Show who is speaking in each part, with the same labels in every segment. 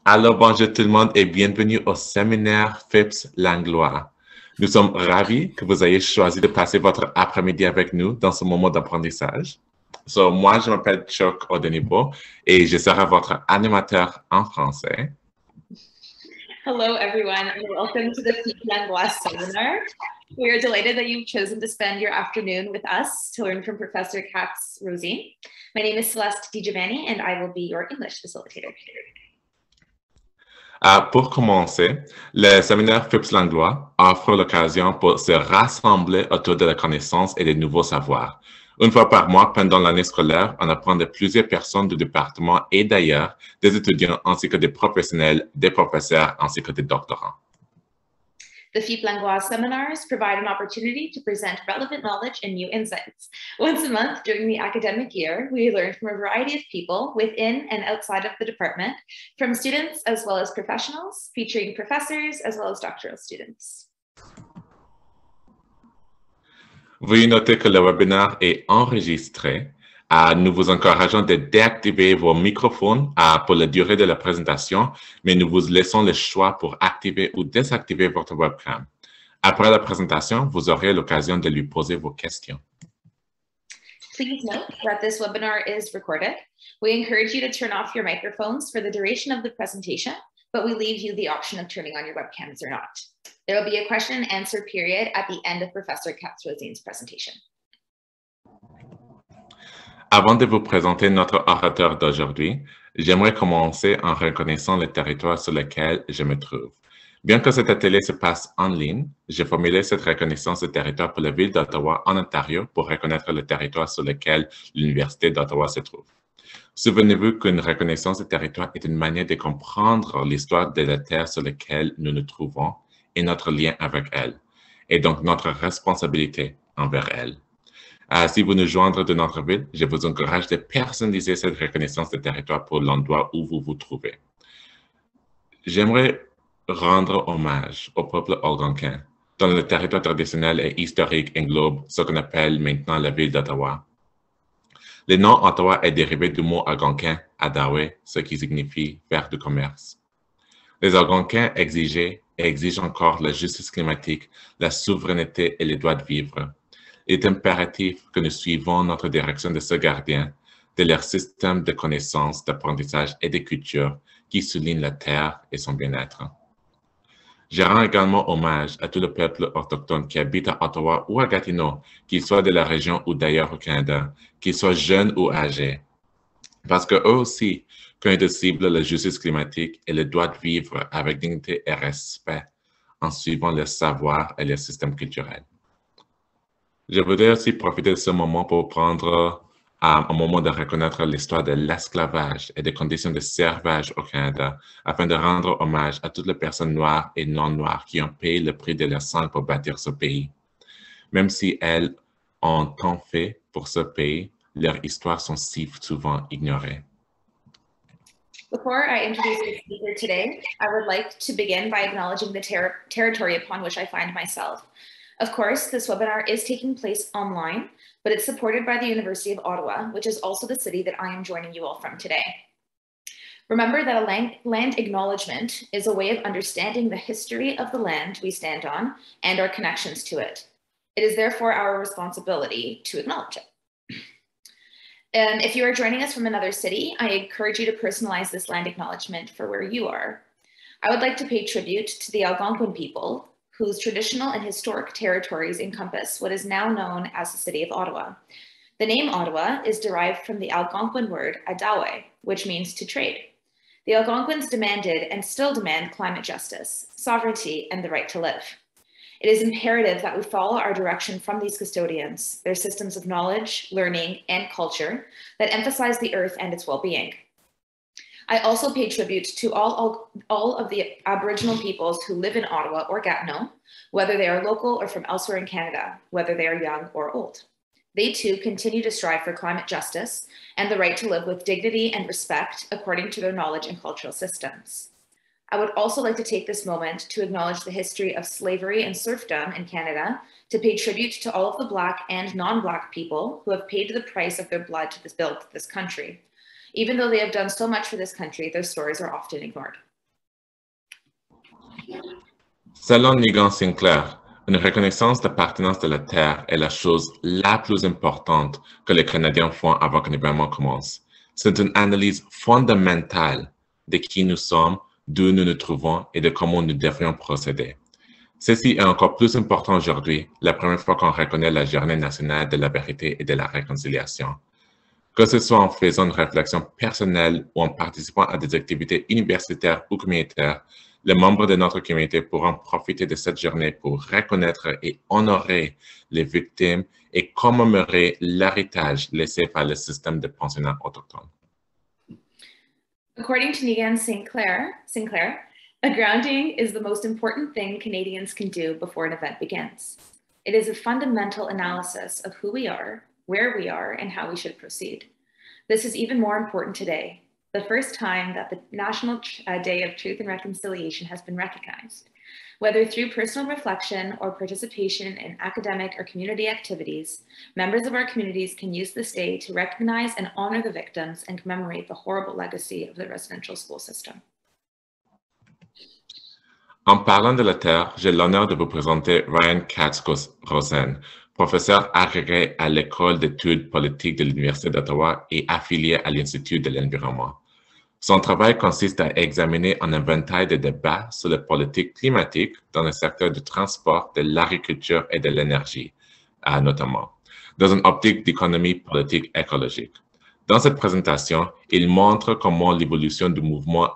Speaker 1: Alors, bonjour tout le monde et bienvenue au séminaire FIPS Langlois. Nous sommes ravis que vous ayez choisi de passer votre après-midi avec nous dans ce moment d'apprentissage. Moi, je m'appelle Chuck Odenibo et je serai votre animateur en français.
Speaker 2: Hello, everyone, and welcome to the Peak Langlois seminar. We are delighted that you've chosen to spend your afternoon with us to learn from Professor Katz, Rosene. My name is Celeste DiGiovanni, and I will be your English facilitator.
Speaker 1: Pour commencer, le séminaire FIPS Langlois offre l'occasion pour se rassembler autour de la connaissance et des nouveaux savoirs. Une fois par mois, pendant l'année scolaire, on apprend de plusieurs personnes du département et d'ailleurs, des étudiants ainsi que des professionnels, des professeurs ainsi que des doctorants.
Speaker 2: The FIP Langlois seminars provide an opportunity to present relevant knowledge and new insights. Once a month during the academic year, we learn from a variety of people within and outside of the department, from students as well as professionals, featuring professors as well as doctoral students.
Speaker 1: Veuillez noter que le webinaire est enregistré. Nous vous encourageons de déactiver vos microphones pour la durée de la présentation, mais nous vous laissons le choix pour activer ou désactiver votre webcam. Après la présentation, vous aurez l'occasion de lui poser vos questions.
Speaker 2: Please note that this webinar is recorded. We encourage you to turn off your microphones for the duration of the presentation, but we leave you the option of turning on your webcams or not. There will be a question and answer period at the end of Professor Katz-Rosene's presentation.
Speaker 1: Avant de vous présenter notre orateur d'aujourd'hui, j'aimerais commencer en reconnaissant le territoire sur lequel je me trouve. Bien que cet atelier se passe en ligne, j'ai formulé cette reconnaissance de territoire pour la ville d'Ottawa en Ontario pour reconnaître le territoire sur lequel l'Université d'Ottawa se trouve. Souvenez-vous qu'une reconnaissance de territoire est une manière de comprendre l'histoire de la terre sur laquelle nous nous trouvons et notre lien avec elle, et donc notre responsabilité envers elle. Si vous nous joindre de notre ville, je vous encourage de personnaliser cette reconnaissance de territoire pour l'endroit où vous vous trouvez. J'aimerais rendre hommage au peuple algonquin, dont le territoire traditionnel et historique englobe ce qu'on appelle maintenant la ville d'Ottawa. Le nom Ottawa est dérivé du mot algonquin, Adawe, ce qui signifie faire du commerce. Les Algonquins exigeaient et exigent encore la justice climatique, la souveraineté et les droits de vivre. Il est impératif que nous suivons notre direction de ce gardien, de leur système de connaissances, d'apprentissage et de culture qui souligne la terre et son bien-être. Je rends également hommage à tout le peuple autochtone qui habite à Ottawa ou à Gatineau, qu'ils soient de la région ou d'ailleurs au Canada, qu'ils soient jeunes ou âgés. Parce qu'eux aussi connaissent de cible la justice climatique et le droit de vivre avec dignité et respect en suivant le savoir et le système culturel. Je voudrais aussi profiter de ce moment pour prendre un moment de reconnaître l'histoire de l'esclavage et des conditions de servage au Canada afin de rendre hommage à toutes les personnes noires et non noires qui ont payé le prix de leur sang pour bâtir ce pays. Même si elles ont tant fait pour ce pays, leurs histoires sont si souvent ignorées.
Speaker 2: Before I introduce the speaker today, I would like to begin by acknowledging the territory upon which I find myself. Of course, this webinar is taking place online, but it's supported by the University of Ottawa, which is also the city that I am joining you all from today. Remember that a land acknowledgement is a way of understanding the history of the land we stand on and our connections to it. It is therefore our responsibility to acknowledge it. If you are joining us from another city, I encourage you to personalize this land acknowledgement for where you are. I would like to pay tribute to the Algonquin people, whose traditional and historic territories encompass what is now known as the city of Ottawa. The name Ottawa is derived from the Algonquin word adawe, which means to trade. The Algonquins demanded and still demand climate justice, sovereignty, and the right to live. It is imperative that we follow our direction from these custodians, their systems of knowledge, learning, and culture that emphasize the earth and its well-being. I also pay tribute to all of the Aboriginal peoples who live in Ottawa or Gatineau, whether they are local or from elsewhere in Canada, whether they are young or old. They too continue to strive for climate justice and the right to live with dignity and respect according to their knowledge and cultural systems. I would also like to take this moment to acknowledge the history of slavery and serfdom in Canada, to pay tribute to all of the Black and non-Black people who have paid the price of their blood to build this country. Even though they have done so much for this country, their stories are often ignored.
Speaker 1: Selon Sinclair, une reconnaissance d'appartenance de la Terre est la chose la plus importante que les Canadiens font avant qu'un événement commence. C'est une analyse fondamentale de qui nous sommes, d'où nous nous trouvons et de comment nous devrions procéder. Ceci est encore plus important aujourd'hui, la première fois qu'on reconnaît la Journée nationale de la vérité et de la réconciliation. Que ce soit en faisant une réflexion personnelle ou en participant à des activités universitaires ou communautaires, les membres de notre communauté pourront profiter de cette journée pour reconnaître et honorer les victimes et commémorer l'héritage laissé par le système de pensionnat autochtone.
Speaker 2: According to Sinclair, a grounding is the most important thing Canadians can do before an event begins. It is a fundamental analysis of who we are, where we are, and how we should proceed. This is even more important today, the first time that the National Day of Truth and Reconciliation has been recognized. Whether through personal reflection or participation in academic or community activities, members of our communities can use this day to recognize and honor the victims and commemorate the horrible legacy of the residential school system.
Speaker 1: En parlant de la Terre, j'ai l'honneur de vous présenter Katz Rosene, professeur agrégé à l'École d'études politiques de l'Université d'Ottawa et affilié à l'Institut de l'environnement. Son travail consiste à examiner un éventail de débats sur la politique climatique dans le secteur du transport, de l'agriculture et de l'énergie, notamment, dans une optique d'économie politique écologique. Dans cette présentation, il montre comment l'évolution du mouvement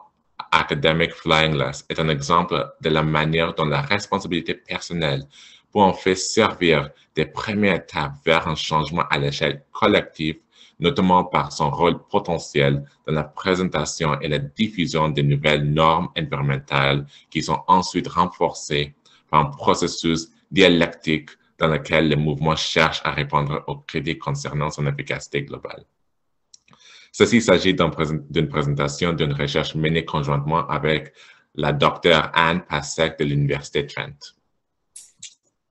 Speaker 1: académique Flyingless est un exemple de la manière dont la responsabilité personnelle peut en fait servir des premières étapes vers un changement à l'échelle collective, notamment par son rôle potentiel dans la présentation et la diffusion de nouvelles normes environnementales qui sont ensuite renforcées par un processus dialectique dans lequel le mouvement cherche à répondre aux critiques concernant son efficacité globale. Ceci s'agit d'une présentation d'une recherche menée conjointement avec la Dr Anne Pasek de l'Université de Trent.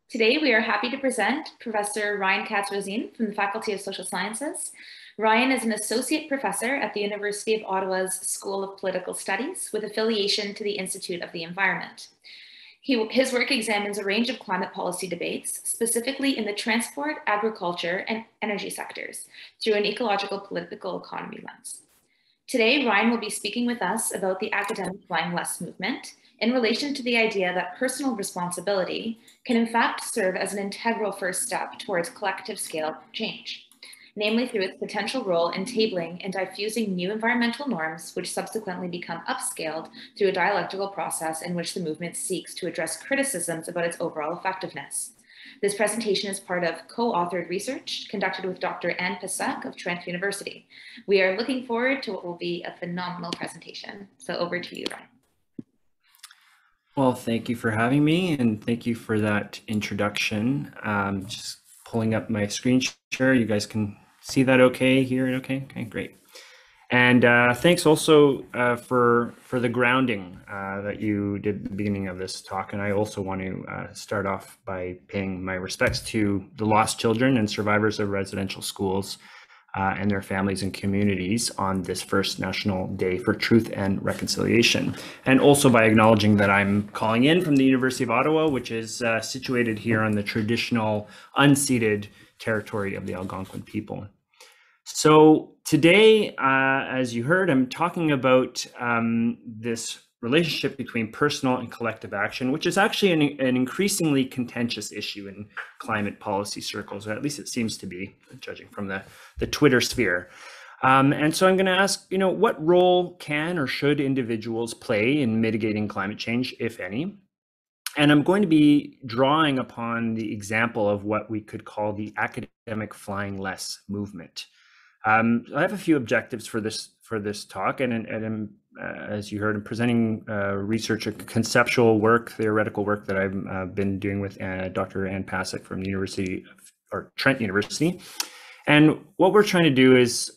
Speaker 2: Today, we are happy to present Professor Katz from the Faculty of Social Sciences. Ryan is an associate professor at the University of Ottawa's School of Political Studies with affiliation to the Institute of the Environment. His work examines a range of climate policy debates, specifically in the transport, agriculture, and energy sectors, through an ecological political economy lens. Today, Ryan will be speaking with us about the academic Flying Less movement in relation to the idea that personal responsibility can in fact serve as an integral first step towards collective scale change, namely through its potential role in tabling and diffusing new environmental norms, which subsequently become upscaled through a dialectical process in which the movement seeks to address criticisms about its overall effectiveness. This presentation is part of co-authored research conducted with Dr. Anne Pasek of Trent University. We are looking forward to what will be a phenomenal presentation. So over to you, Ryan.
Speaker 3: Well, thank you for having me, and thank you for that introduction. Just pulling up my screen share. You guys can see that okay, hear it okay? Okay, great. And thanks also for the grounding that you did at the beginning of this talk. And I also want to start off by paying my respects to the lost children and survivors of residential schools and their families and communities on this first National Day for Truth and Reconciliation. And also by acknowledging that I'm calling in from the University of Ottawa, which is situated here on the traditional unceded territory of the Algonquin people. So today, as you heard, I'm talking about this relationship between personal and collective action, which is actually an increasingly contentious issue in climate policy circles, or at least it seems to be, judging from the Twitter sphere. And so I'm going to ask, what role can or should individuals play in mitigating climate change, if any? And I'm going to be drawing upon the example of what we could call the academic Flying Less movement. I have a few objectives for this talk, and as you heard, I'm presenting research, conceptual work, theoretical work that I've been doing with Dr. Anne Pasek from the Trent University. And what we're trying to do is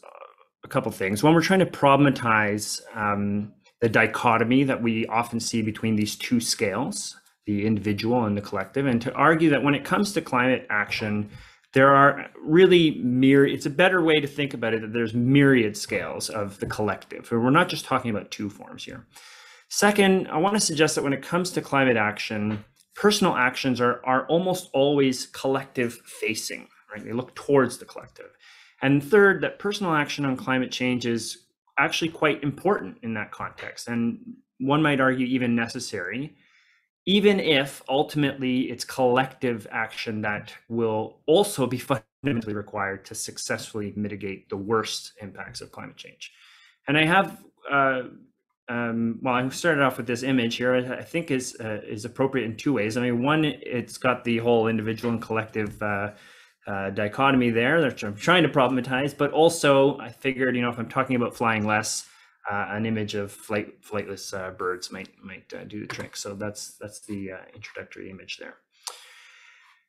Speaker 3: a couple things. One, we're trying to problematize the dichotomy that we often see between these two scales, the individual and the collective, and to argue that when it comes to climate action, there are really it's a better way to think about it, that there's myriad scales of the collective. We're not just talking about two forms here. Second, I want to suggest that when it comes to climate action, personal actions are almost always collective facing, right? They look towards the collective. And third, that personal action on climate change is actually quite important in that context, and one might argue even necessary, even if ultimately it's collective action that will also be fundamentally required to successfully mitigate the worst impacts of climate change. And I have, well, I started off with this image here, I think is appropriate in two ways. I mean, one, it's got the whole individual and collective dichotomy there that I'm trying to problematize, but also I figured, you know, if I'm talking about flying less, an image of flightless birds might do the trick. So that's the introductory image there.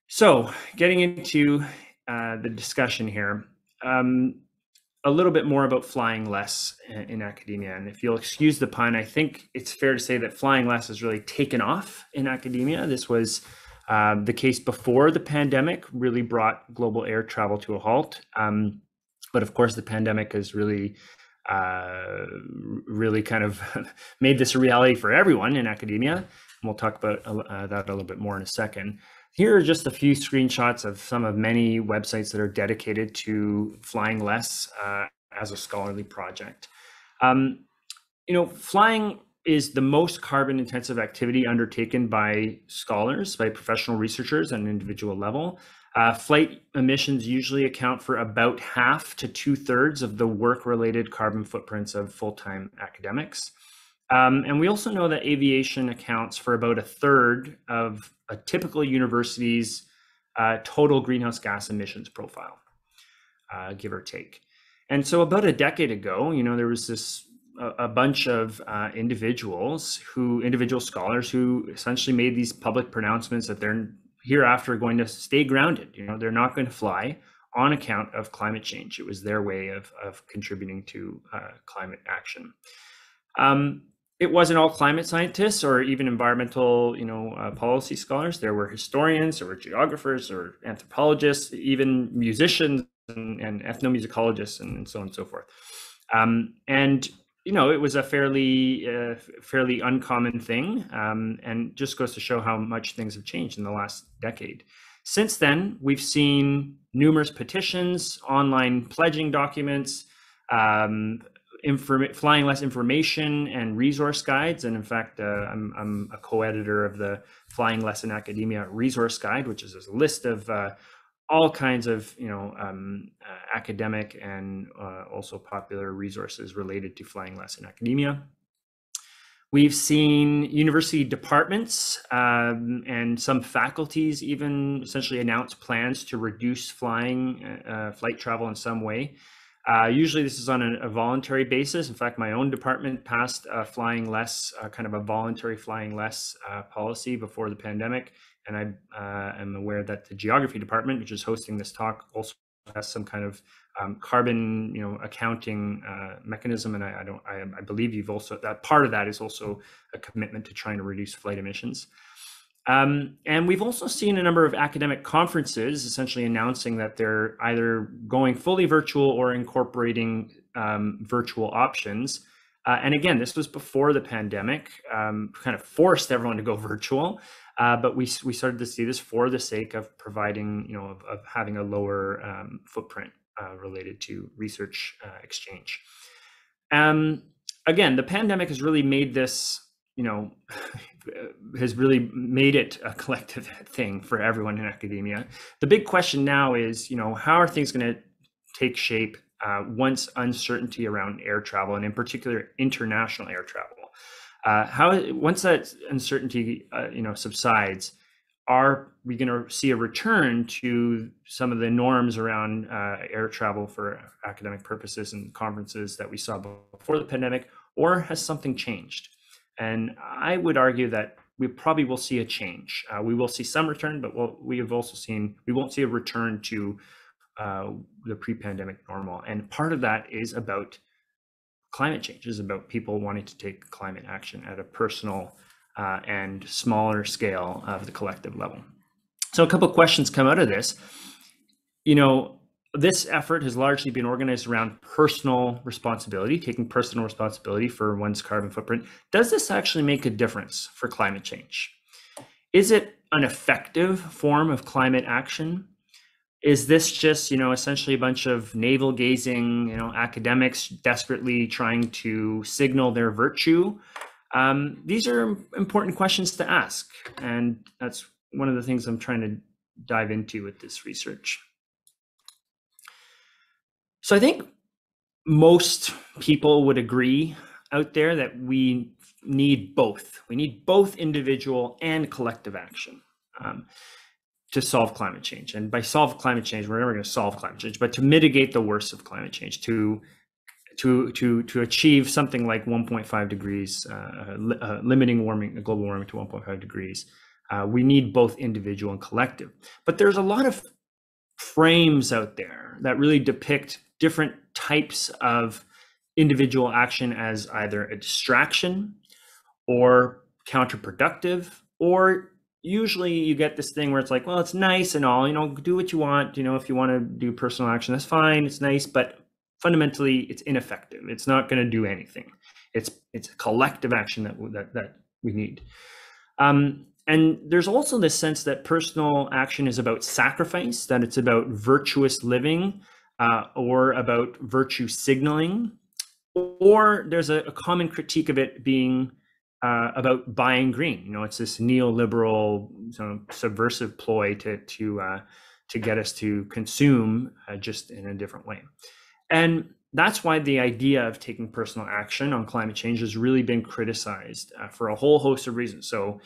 Speaker 3: So getting into the discussion here, a little bit more about flying less in academia. And if you'll excuse the pun, I think it's fair to say that flying less has really taken off in academia. This was the case before the pandemic really brought global air travel to a halt. But of course, the pandemic has really kind of made this a reality for everyone in academia. And we'll talk about that a little bit more in a second. Here are just a few screenshots of some of many websites that are dedicated to flying less as a scholarly project. You know, flying is the most carbon intensive activity undertaken by scholars, by professional researchers at an individual level. Flight emissions usually account for about half to 2/3 of the work-related carbon footprints of full-time academics. And we also know that aviation accounts for about 1/3 of a typical university's total greenhouse gas emissions profile, give or take. And so about a decade ago, you know, there was a bunch of individual scholars who essentially made these public pronouncements that they're hereafter going to stay grounded. You know, they're not going to fly on account of climate change. It was their way of contributing to climate action. It wasn't all climate scientists or even environmental, you know, policy scholars. There were historians, there were geographers or anthropologists, even musicians and ethnomusicologists, and so on and so forth. And you know, it was a fairly uncommon thing, and just goes to show how much things have changed in the last decade. Since then, we've seen numerous petitions, online pledging documents, flying less information and resource guides. And in fact, I'm a co-editor of the Flying Less in Academia resource guide, which is a list of all kinds of, you know, academic and also popular resources related to flying less in academia. We've seen university departments and some faculties even essentially announce plans to reduce flight travel in some way. Usually this is on a voluntary basis. In fact, my own department passed flying less, kind of a voluntary flying less policy before the pandemic. And I am aware that the geography department, which is hosting this talk, also has some kind of carbon, you know, accounting mechanism. And I believe you've also, that part of that is also a commitment to trying to reduce flight emissions. And we've also seen a number of academic conferences essentially announcing that they're either going fully virtual or incorporating virtual options. And again, this was before the pandemic, kind of forced everyone to go virtual. But we started to see this for the sake of providing, you know, of having a lower footprint related to research exchange. Again, the pandemic has really made this, you know, has really made it a collective thing for everyone in academia. The big question now is, you know, how are things going to take shape once uncertainty around air travel, and in particular international air travel, once that uncertainty, you know, subsides, are we going to see a return to some of the norms around air travel for academic purposes and conferences that we saw before the pandemic, or has something changed? And I would argue that we probably will see a change. We will see some return, but we have also seen, we won't see a return to the pre-pandemic normal. And part of that is about climate change, is about people wanting to take climate action at a personal and smaller scale of the collective level. So a couple of questions come out of this. You know, This effort has largely been organized around personal responsibility, taking personal responsibility for one's carbon footprint. Does this actually make a difference for climate change? Is it an effective form of climate action? Is this just, essentially a bunch of navel-gazing, academics desperately trying to signal their virtue? These are important questions to ask, and that's one of the things I'm trying to dive into with this research. So I think most people would agree out there that we need both. We need both individual and collective action to solve climate change. And by solve climate change, we're never going to solve climate change, but to mitigate the worst of climate change, to achieve something like 1.5 degrees, limiting global warming to 1.5 degrees, we need both individual and collective. But there's a lot of frames out there that really depict different types of individual action as either a distraction or counterproductive, or usually you get this thing where it's like, well, it's nice and all, do what you want, if you want to do personal action, that's fine, it's nice, but fundamentally it's ineffective. It's not going to do anything. It's a collective action that we need. And there's also this sense that personal action is about sacrifice, that it's about virtuous living, or about virtue signaling, or there's a common critique of it being about buying green. It's this neoliberal subversive ploy to get us to consume just in a different way. And that's why the idea of taking personal action on climate change has really been criticized for a whole host of reasons. So,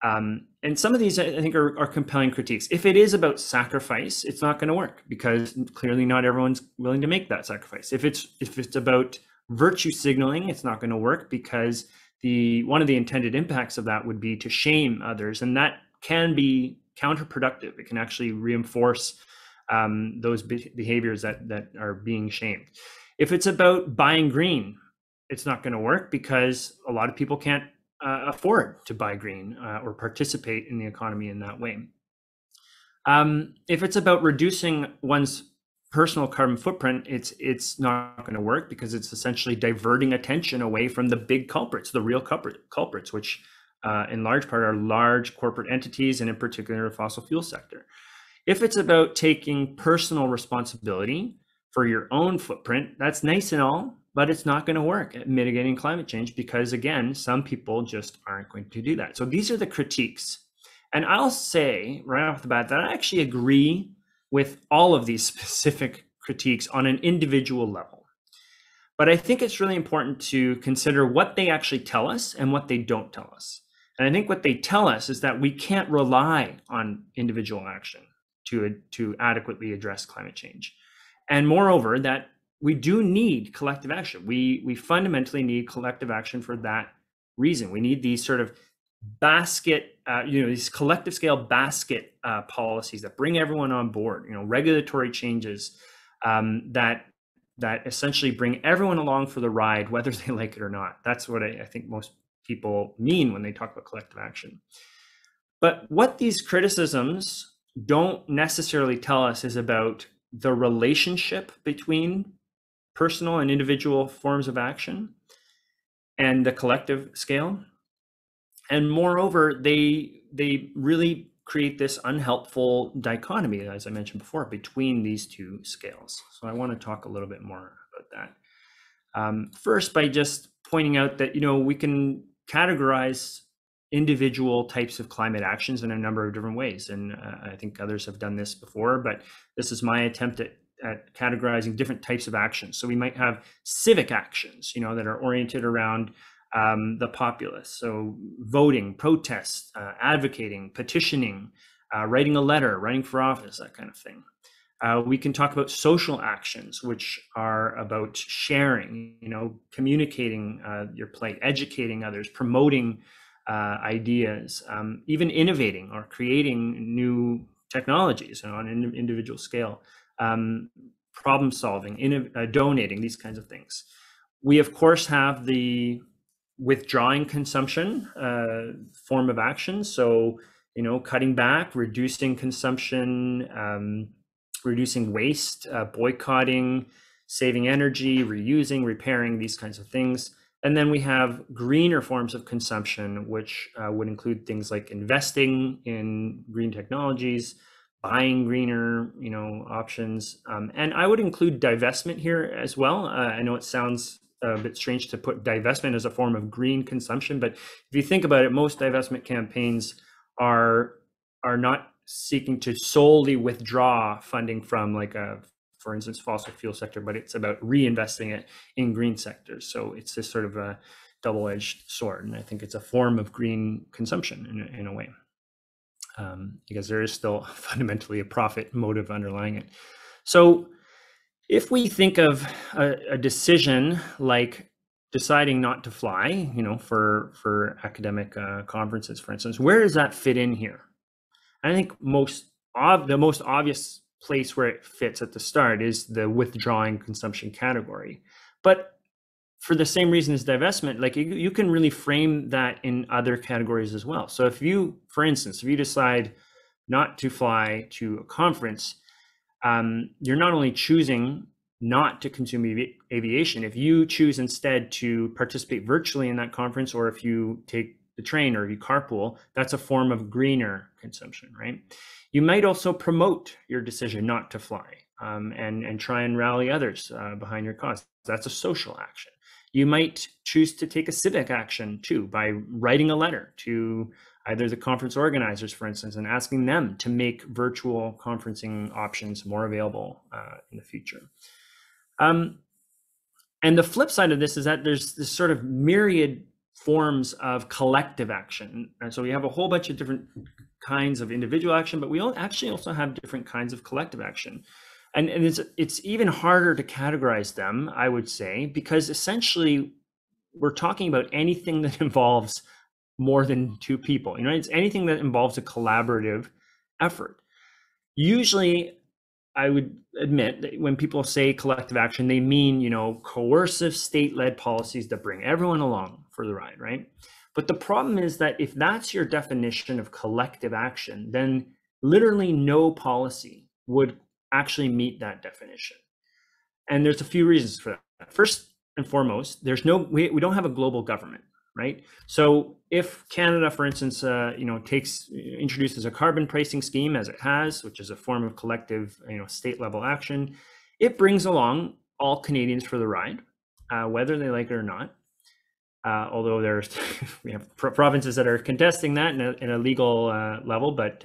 Speaker 3: and some of these I think are compelling critiques. If it is about sacrifice, it's not going to work because clearly not everyone's willing to make that sacrifice. If it's about virtue signaling, it's not going to work because one of the intended impacts of that would be to shame others, and that can be counterproductive. It can actually reinforce those behaviors that are being shamed. If it's about buying green, it's not going to work because a lot of people can't afford to buy green or participate in the economy in that way. If it's about reducing one's personal carbon footprint, it's not going to work because it's essentially diverting attention away from the big culprits, the real culprits, which in large part are large corporate entities, and in particular the fossil fuel sector. If it's about taking personal responsibility for your own footprint, that's nice and all, but it's not going to work at mitigating climate change because, again, some people just aren't going to do that. So these are the critiques. And I'll say right off the bat that I actually agree with all of these specific critiques on an individual level. But I think it's really important to consider what they actually tell us and what they don't tell us. And I think what they tell us is that we can't rely on individual action to adequately address climate change. And moreover, that we do need collective action. We fundamentally need collective action for that reason. We need these sort of basket, these collective scale basket policies that bring everyone on board, regulatory changes that essentially bring everyone along for the ride, whether they like it or not. That's what I think most people mean when they talk about collective action. But what these criticisms don't necessarily tell us is about the relationship between personal and individual forms of action and the collective scale. And moreover, they really create this unhelpful dichotomy, as I mentioned before, between these two scales. So I want to talk a little bit more about that. First, by just pointing out that, we can categorize individual types of climate actions in a number of different ways. And I think others have done this before, but this is my attempt at categorizing different types of actions. So we might have civic actions, that are oriented around the populace. So voting, protest, advocating, petitioning, writing a letter, running for office, that kind of thing. We can talk about social actions, which are about sharing, communicating your plight, educating others, promoting ideas, even innovating or creating new technologies on an individual scale, problem solving, donating, these kinds of things. We, of course, have the withdrawing consumption form of action. So, cutting back, reducing consumption, reducing waste, boycotting, saving energy, reusing, repairing, these kinds of things. And then we have greener forms of consumption, which would include things like investing in green technologies, buying greener, options. And I would include divestment here as well. I know it sounds a bit strange to put divestment as a form of green consumption, but if you think about it, most divestment campaigns are not seeking to solely withdraw funding from, like, for instance, fossil fuel sector, but it's about reinvesting it in green sectors. So it's this sort of a double-edged sword, and I think it's a form of green consumption in a way, because there is still fundamentally a profit motive underlying it. So if we think of a decision like deciding not to fly, for academic conferences, for instance, where does that fit in here? I think the most obvious place where it fits at the start is the withdrawing consumption category. But for the same reason as divestment, like, you can really frame that in other categories as well. So if you, for instance, if you decide not to fly to a conference, you're not only choosing not to consume aviation. If you choose instead to participate virtually in that conference, or if you take the train or if you carpool, that's a form of greener consumption, right? You might also promote your decision not to fly, and try and rally others behind your cause. That's a social action. You might choose to take a civic action too, by writing a letter to either the conference organizers, for instance, and asking them to make virtual conferencing options more available in the future. And the flip side of this is that there's this sort of myriad forms of collective action. And so we have a whole bunch of different kinds of individual action, but we actually also have different kinds of collective action. And it's even harder to categorize them, I would say, because essentially we're talking about anything that involves more than two people. It's anything that involves a collaborative effort. Usually, I would admit that when people say collective action, they mean, coercive state-led policies that bring everyone along for the ride, right? But the problem is that if that's your definition of collective action, then literally no policy would actually meet that definition. And there's a few reasons for that. First and foremost, we don't have a global government, right? So if Canada, for instance, introduces a carbon pricing scheme, as it has, which is a form of collective, state level action, it brings along all Canadians for the ride, whether they like it or not. Although we have provinces that are contesting that in a legal level, but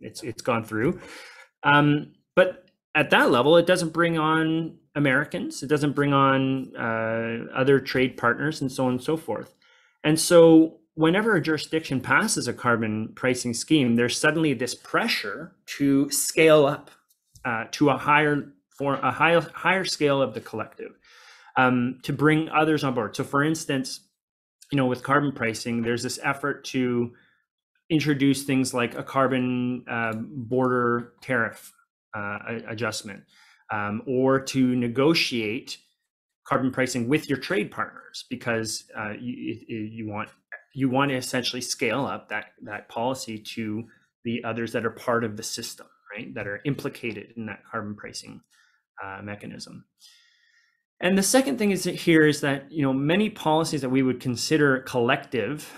Speaker 3: it's gone through. But at that level, it doesn't bring on Americans, it doesn't bring on other trade partners, and so on and so forth. And so whenever a jurisdiction passes a carbon pricing scheme, there's suddenly this pressure to scale up to a higher scale of the collective, to bring others on board. So for instance, with carbon pricing, there's this effort to introduce things like a carbon border tariff adjustment, or to negotiate carbon pricing with your trade partners, because you want to essentially scale up that policy to the others that are part of the system, right? That are implicated in that carbon pricing mechanism. And the second thing is that many policies that we would consider collective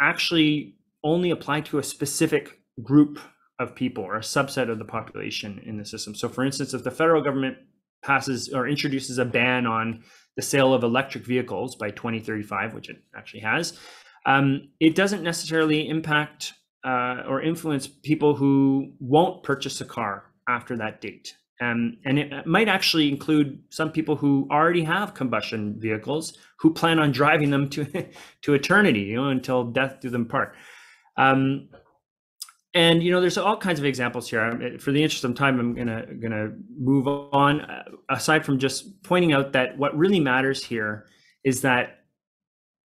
Speaker 3: actually only apply to a specific group of people or a subset of the population in the system. So for instance, if the federal government passes or introduces a ban on the sale of electric vehicles by 2035, which it actually has, it doesn't necessarily impact or influence people who won't purchase a car after that date. And it might actually include some people who already have combustion vehicles who plan on driving them to eternity, until death do them part. And there's all kinds of examples here. For the interest of time, I'm gonna move on. Aside from just pointing out that what really matters here is that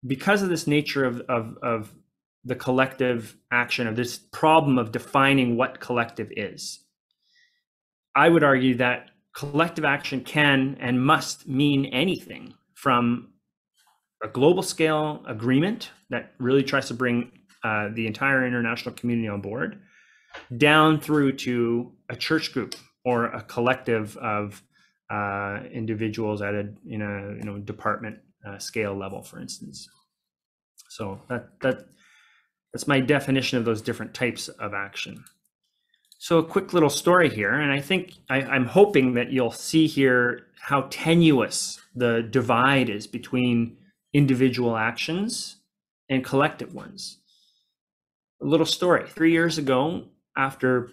Speaker 3: because of this nature of the collective action, of this problem of defining what collective is, I would argue that collective action can and must mean anything from a global scale agreement that really tries to bring the entire international community on board, down through to a church group or a collective of individuals at in a department scale level, for instance. So that's my definition of those different types of action. So a quick little story here, and I think I'm hoping that you'll see here how tenuous the divide is between individual actions and collective ones. A little story. 3 years ago, after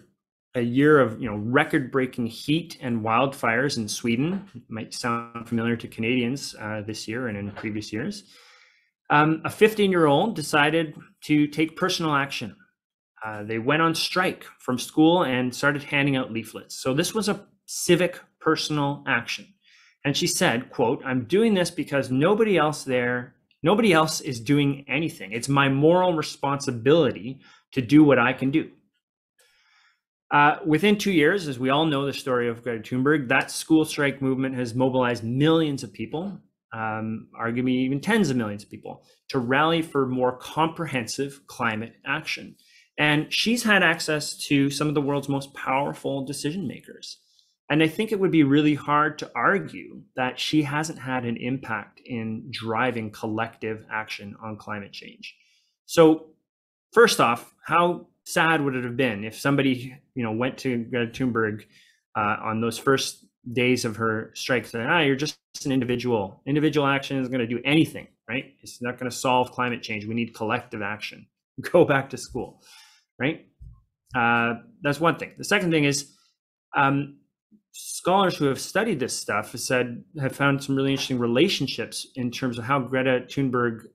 Speaker 3: a year of record-breaking heat and wildfires in Sweden, it might sound familiar to Canadians this year and in previous years, a 15-year-old decided to take personal action. They went on strike from school and started handing out leaflets. So this was a civic personal action. And she said, quote, "I'm doing this because nobody else is doing anything. It's my moral responsibility to do what I can do." Within 2 years, as we all know the story of Greta Thunberg, that school strike movement has mobilized millions of people, arguably even tens of millions of people, to rally for more comprehensive climate action. And she's had access to some of the world's most powerful decision makers. And I think it would be really hard to argue that she hasn't had an impact in driving collective action on climate change. So first off, how sad would it have been if somebody went to Greta Thunberg on those first days of her strike saying, you're just an individual. Individual action isn't going to do anything, right? It's not going to solve climate change. We need collective action. Go back to school, right? That's one thing. The second thing is scholars who have studied this stuff have found some really interesting relationships in terms of how Greta Thunberg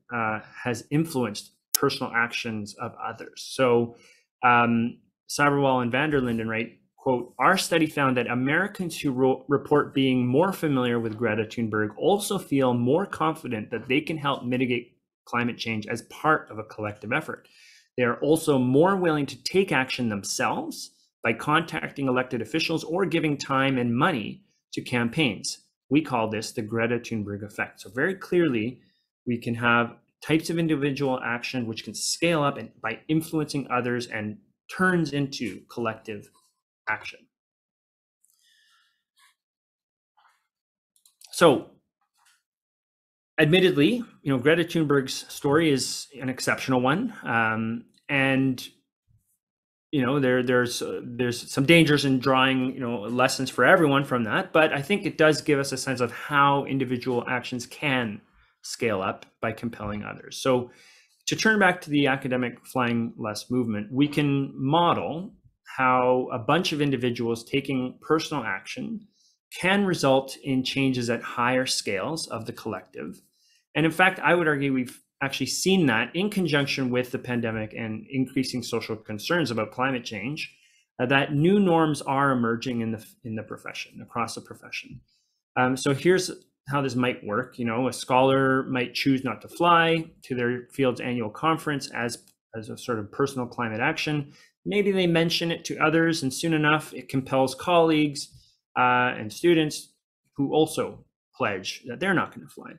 Speaker 3: has influenced personal actions of others. So Cyberwall and van der Linden write, quote, "Our study found that Americans who report being more familiar with Greta Thunberg also feel more confident that they can help mitigate climate change as part of a collective effort. They are also more willing to take action themselves by contacting elected officials or giving time and money to campaigns. We call this the Greta Thunberg effect." So very clearly, we can have types of individual action which can scale up and by influencing others and turns into collective action. So admittedly, Greta Thunberg's story is an exceptional one. And there's some dangers in drawing lessons for everyone from that, but I think it does give us a sense of how individual actions can scale up by compelling others. So to turn back to the academic flying less movement, we can model how a bunch of individuals taking personal action can result in changes at higher scales of the collective. And in fact, I would argue we've actually seen that in conjunction with the pandemic and increasing social concerns about climate change, that new norms are emerging in the profession, across the profession. So here's how this might work. A scholar might choose not to fly to their field's annual conference as a sort of personal climate action. Maybe they mention it to others, and soon enough, it compels colleagues and students who also pledge that they're not going to fly.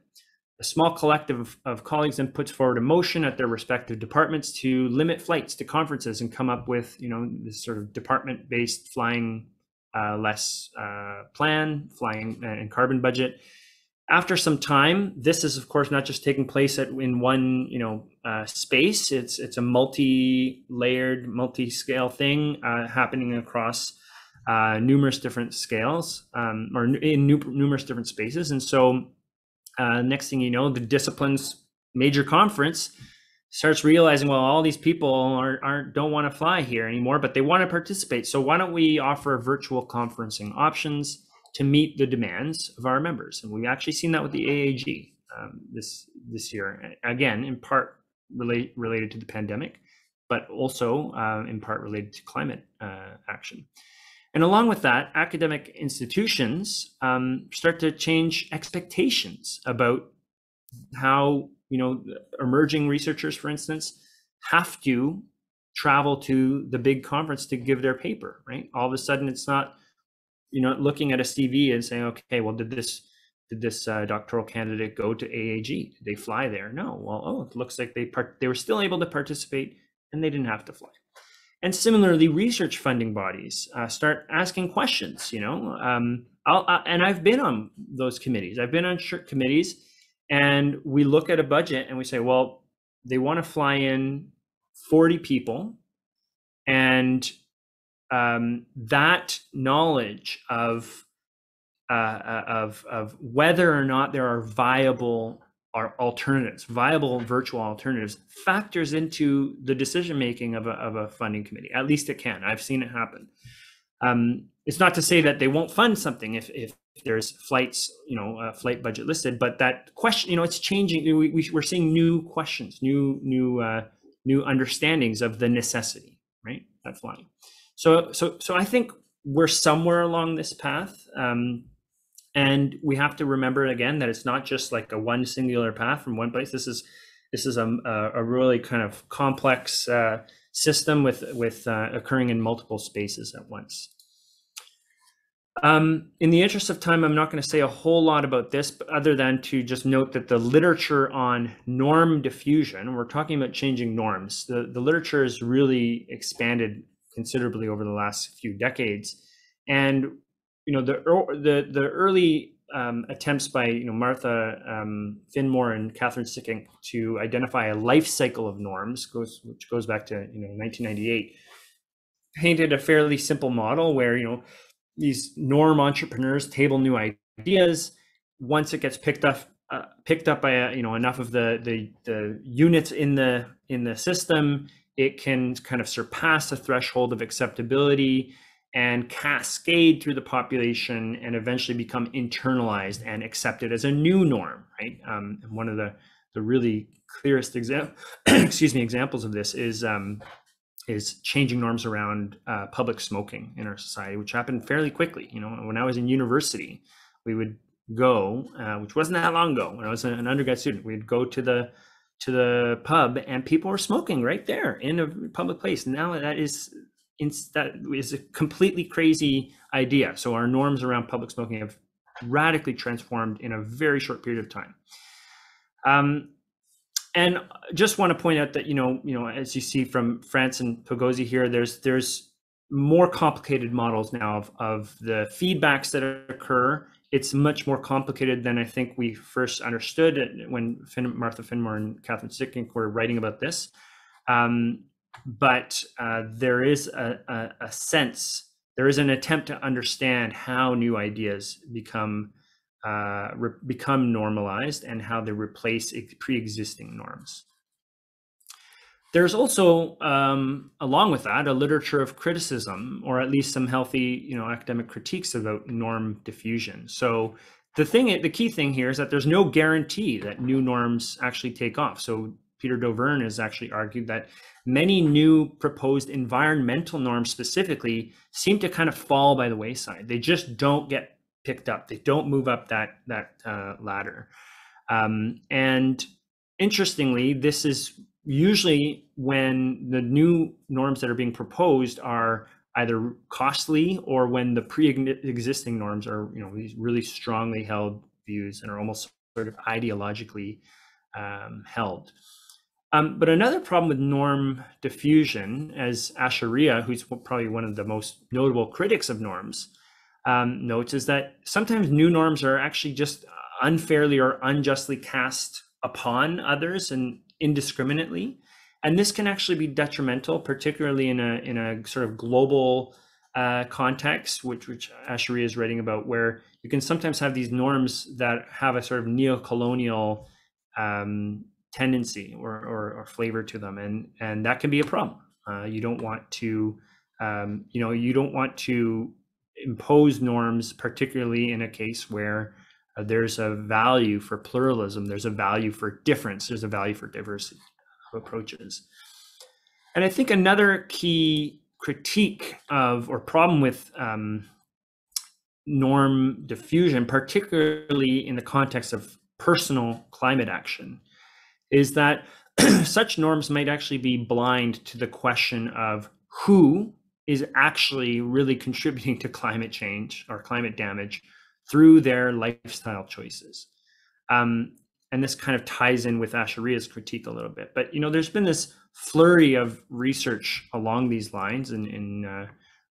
Speaker 3: A small collective of colleagues then puts forward a motion at their respective departments to limit flights to conferences and come up with, this sort of department-based flying less plan, flying and carbon budget. After some time, this is of course not just taking place in one space. It's a multi-layered, multi-scale thing happening across numerous different scales or in numerous different spaces. And so next thing you know, the discipline's major conference starts realizing, well, all these people don't want to fly here anymore, but they want to participate. So why don't we offer virtual conferencing options to meet the demands of our members? And we've actually seen that with the AAG this year, again, in part related to the pandemic, but also in part related to climate action. And along with that, academic institutions start to change expectations about how, emerging researchers, for instance, have to travel to the big conference to give their paper, right? All of a sudden, it's not, looking at a CV and saying, okay, well, did this doctoral candidate go to AAG? Did they fly there? No. Well, it looks like they were still able to participate and they didn't have to fly. And similarly, research funding bodies start asking questions, you know. And I've been on those committees. I've been on committees, and we look at a budget and we say, well, they want to fly in 40 people, and that knowledge of whether or not there are viable alternatives, viable virtual alternatives, factors into the decision making of a funding committee. At least it can. I've seen it happen. It's not to say that they won't fund something if there's flights, you know, flight budget listed, but that question, you know, it's changing. We're seeing new questions, new understandings of the necessity, right? That flying. So I think we're somewhere along this path. And we have to remember again that it's not just like a one singular path from one place. This is a really kind of complex system with occurring in multiple spaces at once. In the interest of time, I'm not going to say a whole lot about this, but other than to just note that the literature on norm diffusion, we're talking about changing norms. The literature has really expanded considerably over the last few decades, and you know, the early attempts by, you know, Martha Finmore and Catherine Sicking to identify a life cycle of norms, which goes back to, you know, 1998, painted a fairly simple model where, you know, these norm entrepreneurs table new ideas. Once it gets picked up by you know, enough of the units in the system, it can kind of surpass a threshold of acceptability and cascade through the population and eventually become internalized and accepted as a new norm, right? And one of the really clearest examples of this is changing norms around public smoking in our society, which happened fairly quickly. You know, when I was in university, we would go, which wasn't that long ago, when I was an undergrad student, we'd go to the pub and people were smoking right there in a public place. Now that is a completely crazy idea. So our norms around public smoking have radically transformed in a very short period of time. And just want to point out that, you know, as you see from France and Pogosy here, there's more complicated models now of the feedbacks that occur. It's much more complicated than I think we first understood when Martha Finmore and Catherine Sicking were writing about this. But there is a sense, there is an attempt to understand how new ideas become normalized and how they replace pre-existing norms. There's also, along with that, a literature of criticism, or at least some healthy, you know, academic critiques about norm diffusion. So the key thing here is that there's no guarantee that new norms actually take off. So Peter Doverne has actually argued that many new proposed environmental norms specifically seem to kind of fall by the wayside. They just don't get picked up. They don't move up that ladder. And interestingly, this is usually when the new norms that are being proposed are either costly or when the pre-existing norms are, you know, these really strongly held views and are almost sort of ideologically held. But another problem with norm diffusion, as Asheria, who's probably one of the most notable critics of norms, notes, is that sometimes new norms are actually just unfairly or unjustly cast upon others and indiscriminately. And this can actually be detrimental, particularly in a sort of global context, which Asheria is writing about, where you can sometimes have these norms that have a sort of neo-colonial tendency or flavor to them, and that can be a problem. You don't want to, you don't want to impose norms, particularly in a case where there's a value for pluralism, there's a value for difference, there's a value for diversity of approaches. And I think another key critique of or problem with norm diffusion, particularly in the context of personal climate action, is that such norms might actually be blind to the question of who is actually really contributing to climate change or climate damage through their lifestyle choices. and this kind of ties in with Asharia's critique a little bit. But there's been this flurry of research along these lines in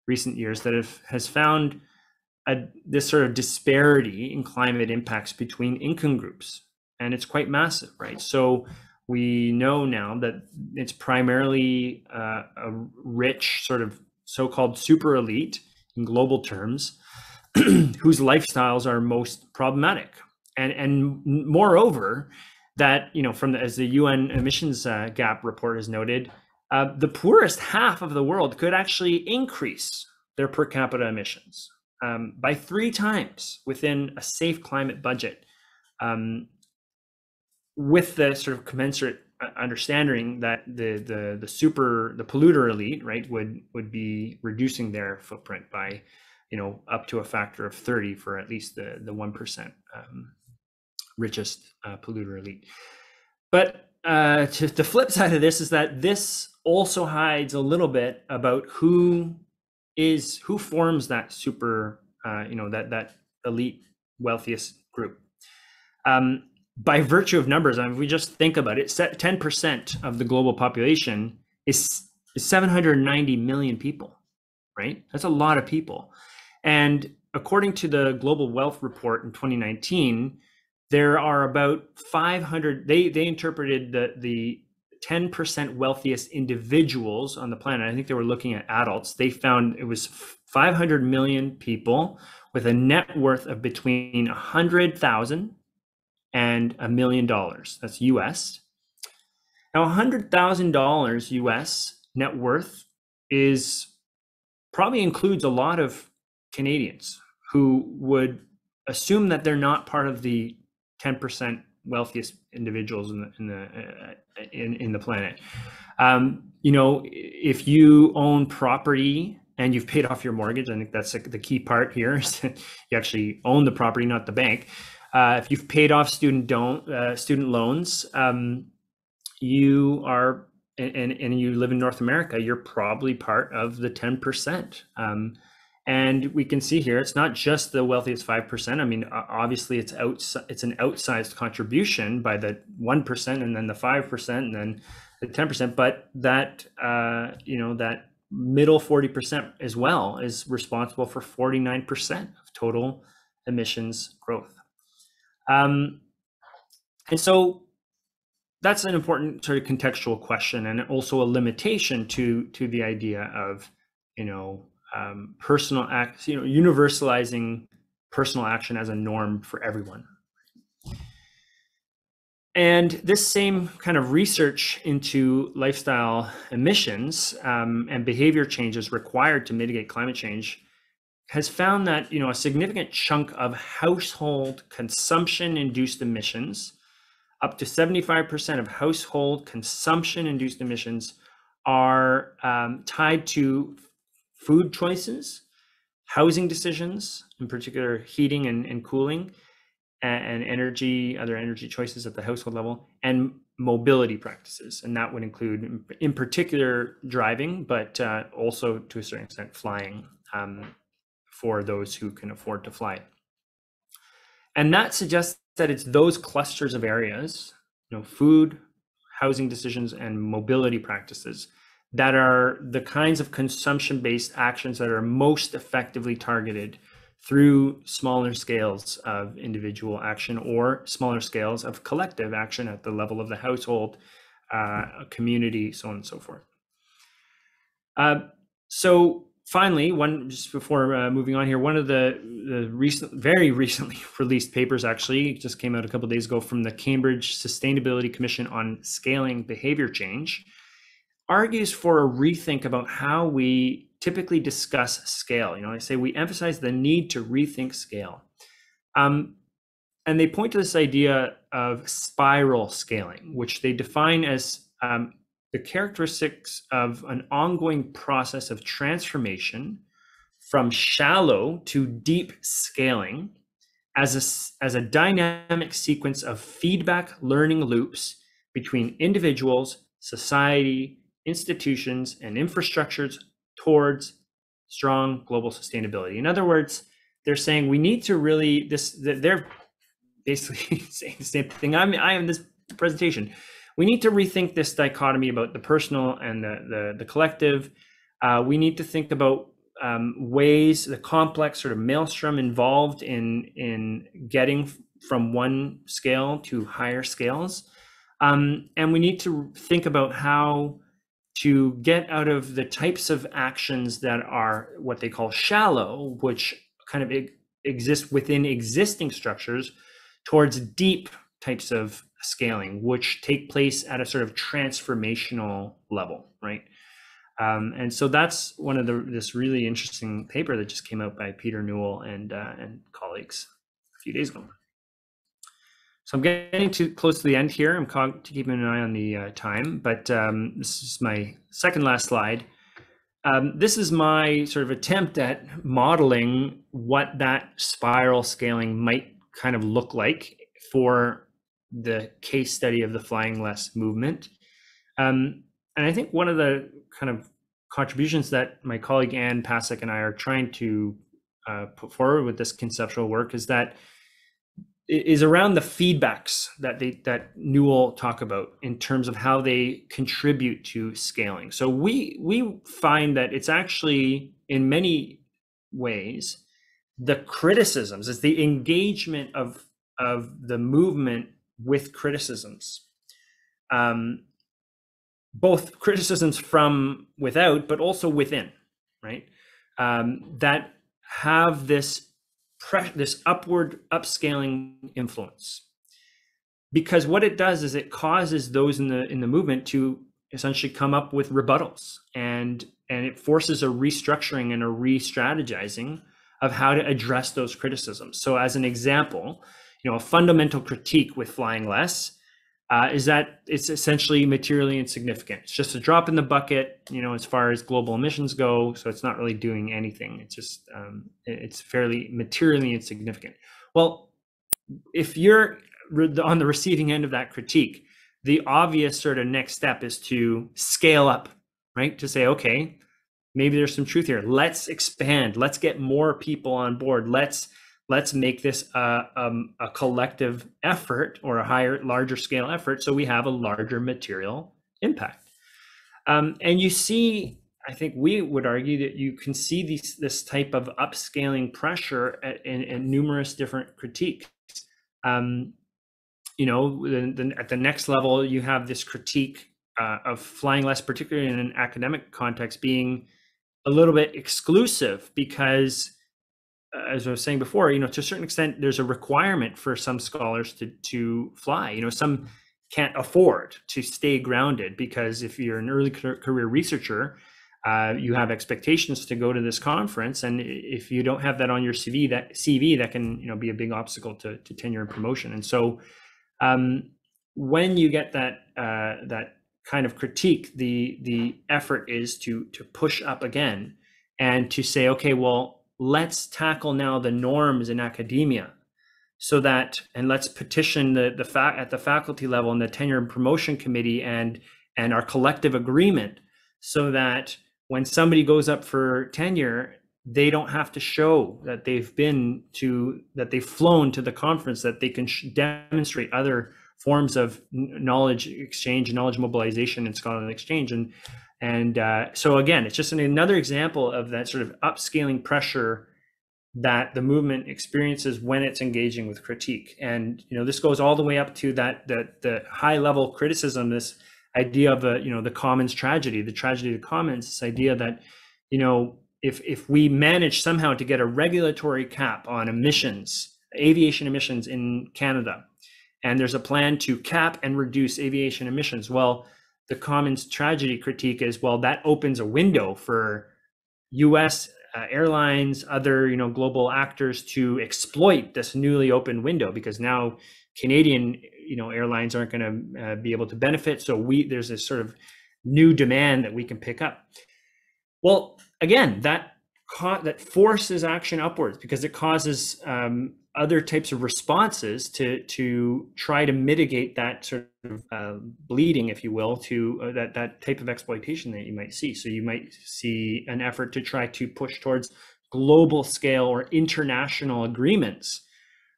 Speaker 3: recent years that has found this sort of disparity in climate impacts between income groups, and it's quite massive, right? So we know now that it's primarily a rich sort of so-called super elite in global terms whose lifestyles are most problematic. And moreover, that, as the UN emissions gap report has noted, the poorest half of the world could actually increase their per capita emissions by 3 times within a safe climate budget, with the sort of commensurate understanding that the polluter elite, right, would be reducing their footprint by up to a factor of 30 for at least the 1% richest polluter elite. But the flip side of this is that this also hides a little bit about who forms that super that elite wealthiest group. By virtue of numbers, if we just think about it, 10% of the global population is 790 million people, right? That's a lot of people. And according to the Global Wealth Report in 2019, there are about 500, they interpreted the 10% wealthiest individuals on the planet. I think they were looking at adults. They found it was 500 million people with a net worth of between 100,000 and $1 million. That's US. Now, $100,000 US net worth probably includes a lot of Canadians who would assume that they're not part of the 10% wealthiest individuals in the planet. If you own property and you've paid off your mortgage, I think that's the key part here. Is you actually own the property, not the bank. If you've paid off student loans, you are, and you live in North America, you're probably part of the 10%. And we can see here, it's not just the wealthiest 5%. I mean, obviously it's an outsized contribution by the 1% and then the 5% and then the 10%, but that, that middle 40% as well is responsible for 49% of total emissions growth. And so that's an important sort of contextual question, and also a limitation to the idea of, personal act, universalizing personal action as a norm for everyone. And this same kind of research into lifestyle emissions and behavior changes required to mitigate climate change has found that, a significant chunk of household consumption-induced emissions, up to 75% of household consumption-induced emissions, are tied to food choices, housing decisions, in particular heating and cooling, and other energy choices at the household level, and mobility practices. And that would include, in particular, driving, but also to a certain extent flying, for those who can afford to fly. And that suggests that it's those clusters of areas, food, housing decisions, and mobility practices, that are the kinds of consumption-based actions that are most effectively targeted through smaller scales of individual action or smaller scales of collective action at the level of the household, community, so on and so forth. So finally, just before moving on here, one of the very recently released papers actually just came out a couple of days ago from the Cambridge Sustainability Commission on Scaling Behavior Change, argues for a rethink about how we typically discuss scale. I say we emphasize the need to rethink scale. And they point to this idea of spiral scaling, which they define as the characteristics of an ongoing process of transformation from shallow to deep scaling as a dynamic sequence of feedback learning loops between individuals, society, institutions, and infrastructures towards strong global sustainability. In other words, they're saying we need to really, they're basically saying the same thing I am this presentation. We need to rethink this dichotomy about the personal and the collective. We need to think about ways, the complex sort of maelstrom involved in getting from one scale to higher scales. And we need to think about how to get out of the types of actions that are what they call shallow, which kind of exist within existing structures, towards deep types of scaling, which take place at a sort of transformational level, right? And so that's one of this really interesting paper that just came out by Peter Newell and colleagues a few days ago. So I'm getting too close to the end here. I'm keeping an eye on the time, but this is my second last slide. This is my sort of attempt at modeling what that spiral scaling might kind of look like for the case study of the flying less movement. And I think one of the kind of contributions that my colleague Anne Pasek and I are trying to put forward with this conceptual work is around the feedbacks that Newell talk about in terms of how they contribute to scaling. So we find that it's actually, in many ways, the criticisms, it's the engagement of the movement with criticisms, both criticisms from without, but also within, right? That have this upward upscaling influence, because what it does is it causes those in the movement to essentially come up with rebuttals, and it forces a restructuring and a re-strategizing of how to address those criticisms. So as an example, a fundamental critique with flying less is that it's essentially materially insignificant. It's just a drop in the bucket, as far as global emissions go. So it's not really doing anything. It's just, it's fairly materially insignificant. Well, if you're on the receiving end of that critique, the obvious sort of next step is to scale up, right? To say, okay, maybe there's some truth here. Let's expand. Let's get more people on board. Let's make this a collective effort, or a larger scale effort, so we have a larger material impact. And you see, I think we would argue that you can see this type of upscaling pressure in numerous different critiques. At the next level, you have this critique of flying less, particularly in an academic context, being a little bit exclusive, because as I was saying before, to a certain extent, there's a requirement for some scholars to fly. Some can't afford to stay grounded, because if you're an early career researcher, you have expectations to go to this conference, and if you don't have that on your CV, that can be a big obstacle to tenure and promotion. And so, when you get that kind of critique, the effort is to push up again and to say, okay, well, let's tackle now the norms in academia, and let's petition at the faculty level and the tenure and promotion committee and our collective agreement, so that when somebody goes up for tenure, they don't have to show that they've flown to the conference, that they can demonstrate other forms of knowledge exchange, knowledge mobilization, and scholarly exchange. And so again, it's just another example of that sort of upscaling pressure that the movement experiences when it's engaging with critique. And this goes all the way up to the high level criticism, this idea of the commons tragedy, the tragedy of the commons, this idea that if we manage somehow to get a regulatory cap on emissions, aviation emissions in Canada, and there's a plan to cap and reduce aviation emissions, well, the commons tragedy critique is, well, that opens a window for US airlines, other global actors to exploit this newly opened window, because now Canadian airlines aren't going to be able to benefit. So there's this sort of new demand that we can pick up. Well, again, that forces action upwards, because it causes other types of responses to try to mitigate that sort of bleeding, if you will, to that type of exploitation that you might see. So you might see an effort to try to push towards global scale or international agreements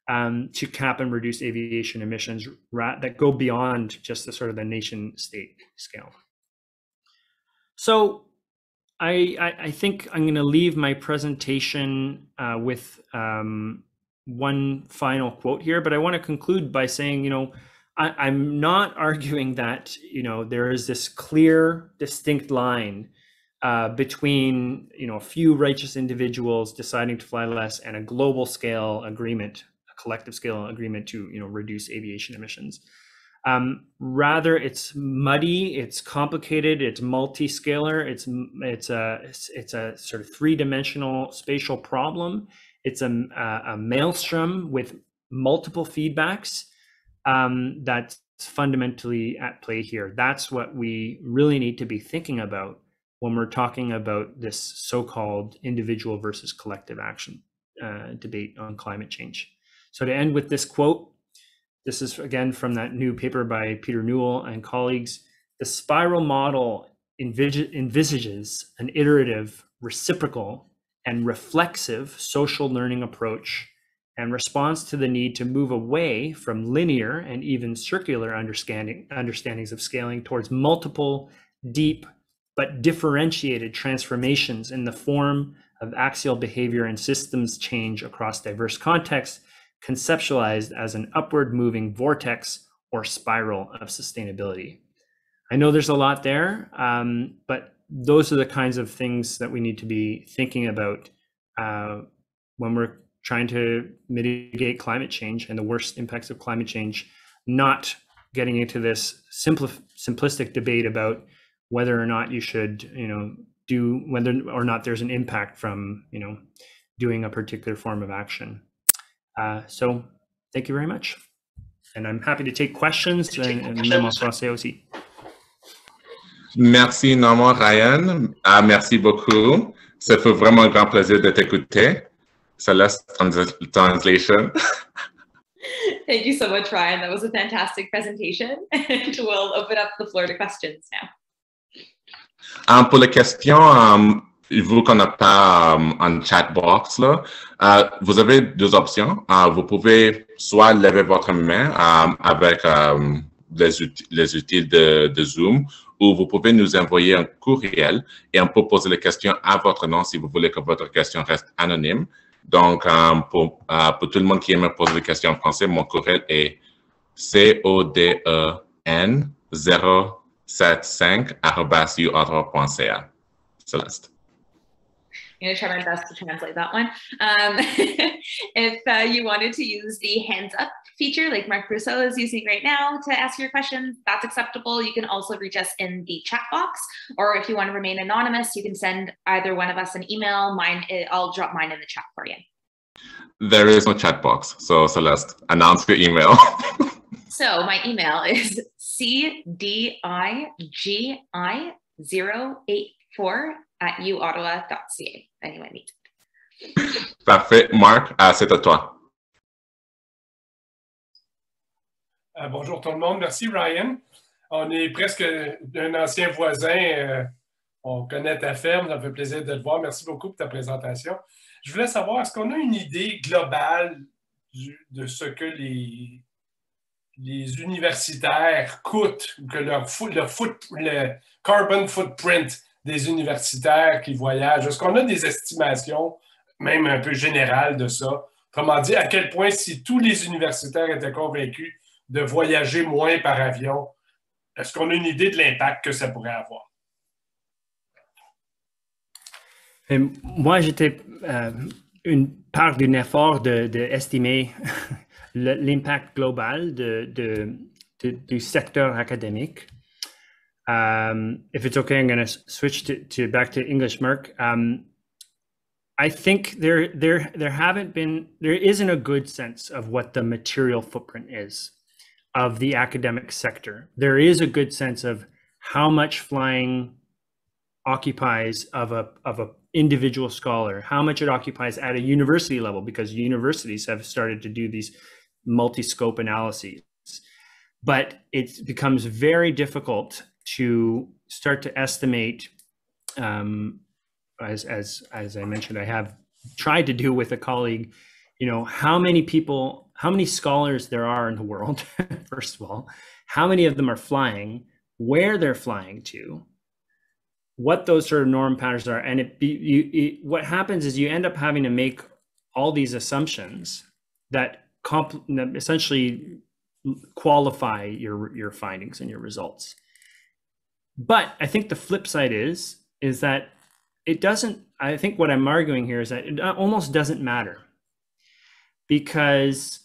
Speaker 3: to cap and reduce aviation emissions that go beyond just the sort of the nation state scale. So I think I'm going to leave my presentation with one final quote here, but I want to conclude by saying, you know, I'm not arguing that, you know, there is this clear, distinct line between, you know, a few righteous individuals deciding to fly less and a global scale agreement, a collective scale agreement to, you know, reduce aviation emissions. Rather, it's muddy, it's complicated, it's multi-scalar, it's a sort of three-dimensional spatial problem. It's a maelstrom with multiple feedbacks that's fundamentally at play here. That's what we really need to be thinking about when we're talking about this so-called individual versus collective action debate on climate change. So to end with this quote, this is again from that new paper by Peter Newell and colleagues. The spiral model envisages an iterative, reciprocal, and reflexive social learning approach and responds to the need to move away from linear and even circular understandings of scaling towards multiple, deep, but differentiated transformations in the form of axial behavior and systems change across diverse contexts, conceptualized as an upward moving vortex or spiral of sustainability. I know there's a lot there, but those are the kinds of things that we need to be thinking about when we're trying to mitigate climate change and the worst impacts of climate change, not getting into this simplistic debate about whether or not you should, you know, do whether or not there's an impact from, you know, doing a particular form of action. So thank you very much. And I'm happy to take questions, and même en français aussi.
Speaker 1: Merci énormément, Ryan. Merci beaucoup. Ça fait vraiment un grand plaisir de t'écouter. Celeste, translation.
Speaker 2: Thank you so much, Ryan. That was a fantastic presentation. And we'll open up the floor to questions now.
Speaker 1: Pour les questions, vu qu'on n'a pas un chat box, là, vous avez deux options. Vous pouvez soit lever votre main avec les outils de Zoom, ou vous pouvez nous envoyer un courriel et on peut poser les questions à votre nom si vous voulez que votre question reste anonyme. Donc, pour tout le monde qui aime poser des questions en français, mon courriel est coden075@uauthor.ca. Celeste.
Speaker 2: I'm going to try my best to translate that one. If you wanted to use the hands up feature like Mark Brousseau is using right now to ask your questions, that's acceptable. You can also reach us in the chat box, or if you want to remain anonymous, you can send either one of us an email. I'll drop mine in the chat for you.
Speaker 1: There is no chat box, so Celeste, announce your email.
Speaker 2: So my email is cdigi084@uottawa.ca. Anyway, meet.
Speaker 1: Parfait. Marc, c'est à toi.
Speaker 4: Bonjour tout le monde. Merci, Ryan. On est presque un ancien voisin. On connaît ta ferme. Ça me fait plaisir de te voir. Merci beaucoup pour ta présentation. Je voulais savoir, est-ce qu'on a une idée globale de ce que les universitaires coûtent, que le carbon footprint des universitaires qui voyagent? Est-ce qu'on a des estimations, même un peu générales de ça? Autrement dit, à quel point si tous les universitaires étaient convaincus de voyager moins par avion, est-ce qu'on a une idée de l'impact que ça pourrait avoir?
Speaker 3: Moi, j'étais une part d'un effort d'estimer l'impact global du secteur académique. If it's okay, I'm going to switch back to English, Mark. I think there isn't a good sense of what the material footprint is of the academic sector. There is a good sense of how much flying occupies of a individual scholar, how much it occupies at a university level, because universities have started to do these multi-scope analyses. But it becomes very difficult to start to estimate, as I mentioned, I have tried to do with a colleague, you know, how many people how many scholars there are in the world, first of all, how many of them are flying, where they're flying to, what those sort of norm patterns are. And what happens is you end up having to make all these assumptions that essentially qualify your findings and your results. But I think the flip side is that it doesn't, I think what I'm arguing here is that it almost doesn't matter, because